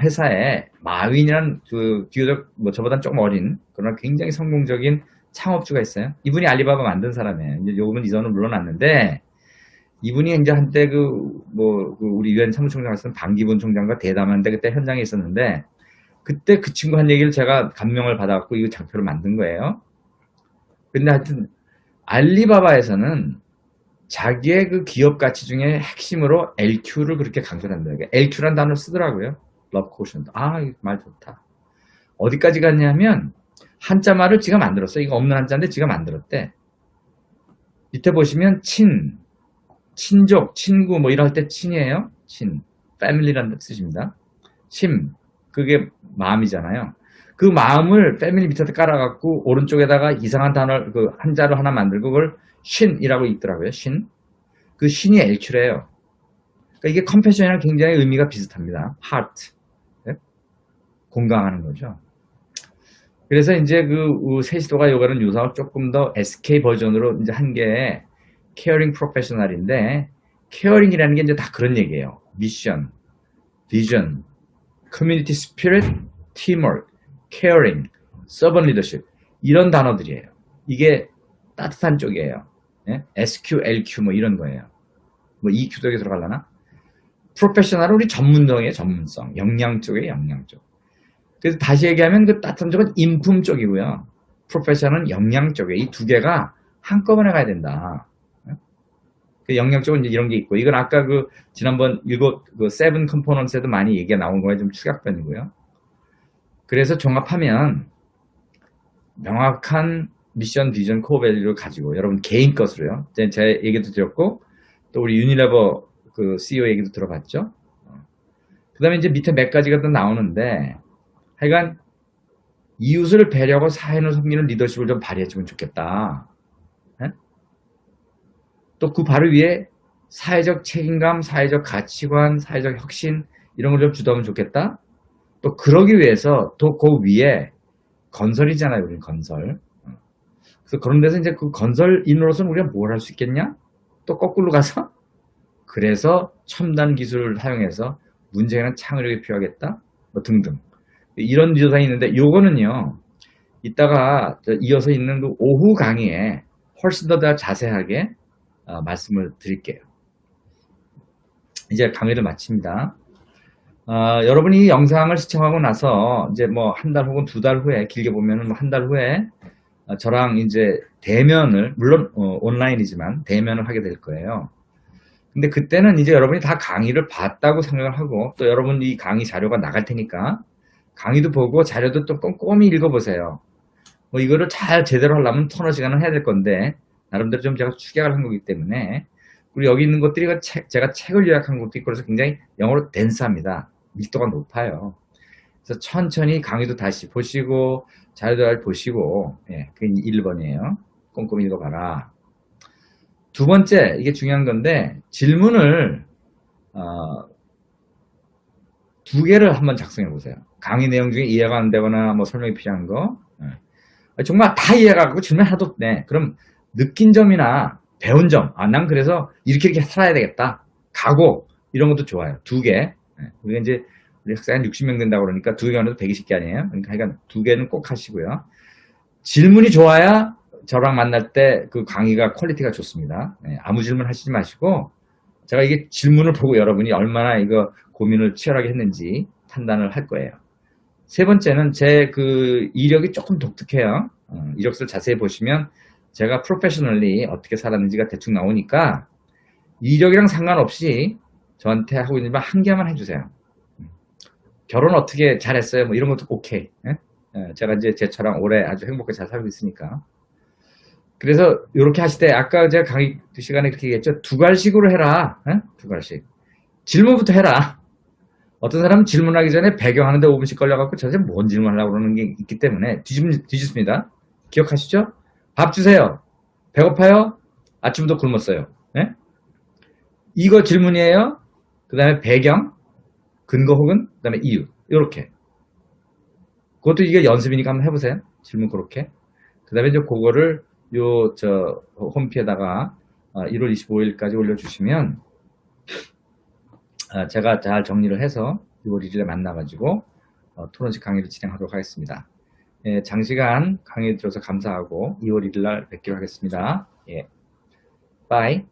회사의 마윈이라는 그 비교적 뭐 저보다 조금 어린 그러나 굉장히 성공적인 창업주가 있어요. 이분이 알리바바 만든 사람이에요. 이제 요금은 이전은 물러났는데 이분이 이제 한때 그 우리 유엔 사무총장 했던 반기문 총장과 대담한데 그때 현장에 있었는데 그때 그 친구 한 얘기를 제가 감명을 받아갖고 이 장표를 만든 거예요. 근데 하여튼 알리바바에서는 자기의 그 기업 가치 중에 핵심으로 LQ를 그렇게 강조한다. LQ라는 단어를 쓰더라고요. Love Quotient. 아, 말 좋다. 어디까지 갔냐면 한자 말을 지가 만들었어요. 이거 없는 한자인데 지가 만들었대. 밑에 보시면 친족, 친구 뭐 이럴 때 친이에요. 친, family라는 뜻입니다. 그게 마음이잖아요. 그 마음을 패밀리 밑에 깔아갖고 오른쪽에다가 이상한 단어를 그 한자로 하나 만들고 그걸 신이라고 있더라고요. 그 신이 LQ래요. 그러니까 이게 컴패션이랑 굉장히 의미가 비슷합니다. heart. 네? 공감하는 거죠. 그래서 이제 그 세시도가 요가는 유사하고 조금 더 SK 버전으로 이제 한 게 caring professional인데 caring이라는 게 이제 다 그런 얘기예요. 미션, 비전, community spirit, teamwork, caring, servant leadership 이런 단어들이에요. 이게 따뜻한 쪽이에요. 예? SQ, LQ 뭐 이런 거예요. 뭐 EQ 쪽에 들어가려나? 프로페셔널은 우리 전문성이에요. 전문성. 역량 쪽이에요. 역량 쪽. 그래서 다시 얘기하면 그 따뜻한 쪽은 인품 쪽이고요. 프로페셔널은 역량 쪽이에요. 이 두 개가 한꺼번에 가야 된다. 그 역량 쪽은 이제 이런 게 있고 이건 아까 그 지난번 그 세븐 컴포넌트에도 많이 얘기가 나온 거에 좀 추격변이고요. 그래서 종합하면 명확한 미션, 비전, 코어 밸류를 가지고 여러분 개인 것으로요. 제 얘기도 드렸고 또 우리 유니레버 그 CEO 얘기도 들어봤죠. 그 다음에 이제 밑에 몇 가지가 또 나오는데 하여간 이웃을 배려하고 사회를 섬기는 리더십을 좀 발휘해주면 좋겠다. 또 그 바로 위에 사회적 책임감, 사회적 가치관, 사회적 혁신 이런 걸 좀 주도하면 좋겠다. 또 그러기 위해서 또 그 위에 건설이잖아요. 우리는 건설. 그래서 그런 데서 이제 그 건설인으로서는 우리가 뭘 할 수 있겠냐? 또 거꾸로 가서 그래서 첨단 기술을 사용해서 문제는 창의력이 필요하겠다. 뭐 등등. 이런 지도상이 있는데 요거는요. 이따가 이어서 있는 그 오후 강의에 훨씬 더 자세하게 말씀을 드릴게요. 이제 강의를 마칩니다. 여러분이 이 영상을 시청하고 나서 이제 뭐 한 달 혹은 두 달 후에 길게 보면은 한 달 후에 저랑 이제 대면을 물론 온라인이지만 대면을 하게 될 거예요. 근데 그때는 이제 여러분이 다 강의를 봤다고 생각을 하고 또 여러분 이 강의 자료가 나갈 테니까 강의도 보고 자료도 또 꼼꼼히 읽어보세요. 뭐 이거를 잘 제대로 하려면 터너 시간은 해야 될 건데 나름대로 좀 제가 축약을 한 거기 때문에 그리고 여기 있는 것들이 제가 책을 요약한 것도 있고 그래서 굉장히 영어로 덴스합니다. 밀도가 높아요. 그래서 천천히 강의도 다시 보시고 자료도 잘 보시고 예, 그게 1번이에요. 꼼꼼히 읽어봐라. 두 번째, 이게 중요한 건데 질문을 두 개를 한번 작성해 보세요. 강의 내용 중에 이해가 안 되거나 뭐 설명이 필요한 거 정말 다 이해가 가고 질문 하나도 없네. 그럼 느낀 점이나 배운 점, 난 그래서 이렇게 살아야 되겠다. 각오 이런 것도 좋아요. 두 개. 우리가 이제 우리 학생이 60명 된다고 그러니까 두 개는 120개 아니에요. 그러니까 하여간 두 개는 꼭 하시고요. 질문이 좋아야 저랑 만날 때 그 강의가 퀄리티가 좋습니다. 아무 질문 하시지 마시고 제가 이게 질문을 보고 여러분이 얼마나 이거 고민을 치열하게 했는지 판단을 할 거예요. 세 번째는 제 그 이력이 조금 독특해요. 이력서를 자세히 보시면 제가 프로페셔널리 어떻게 살았는지가 대충 나오니까 이력이랑 상관없이 저한테 하고 있는 말 한 개만 해주세요. 결혼 어떻게 잘했어요? 뭐 이런 것도 오케이. 제가 이제 제처럼 오래 아주 행복하게 잘 살고 있으니까. 그래서 이렇게 하실 때 아까 제가 강의 시간에 그렇게 얘기했죠. 두 갈식으로 해라. 두 갈식. 질문부터 해라. 어떤 사람은 질문하기 전에 배경하는데 5분씩 걸려갖고 저한테 뭔 질문하려고 그러는 게 있기 때문에 뒤집습니다. 기억하시죠? 밥 주세요. 배고파요? 아침부터 굶었어요. 네? 이거 질문이에요. 그 다음에 배경, 근거 혹은 그 다음에 이유. 이렇게. 그것도 이게 연습이니까 한번 해보세요. 질문 그렇게. 그 다음에 이제 그거를 홈피에다가 1월 25일까지 올려주시면 제가 잘 정리를 해서 6월 1일에 만나가지고 토론식 강의를 진행하도록 하겠습니다. 예, 장시간 강의 들어서 감사하고 2월 1일 날 뵙기로 하겠습니다. 예, 바이.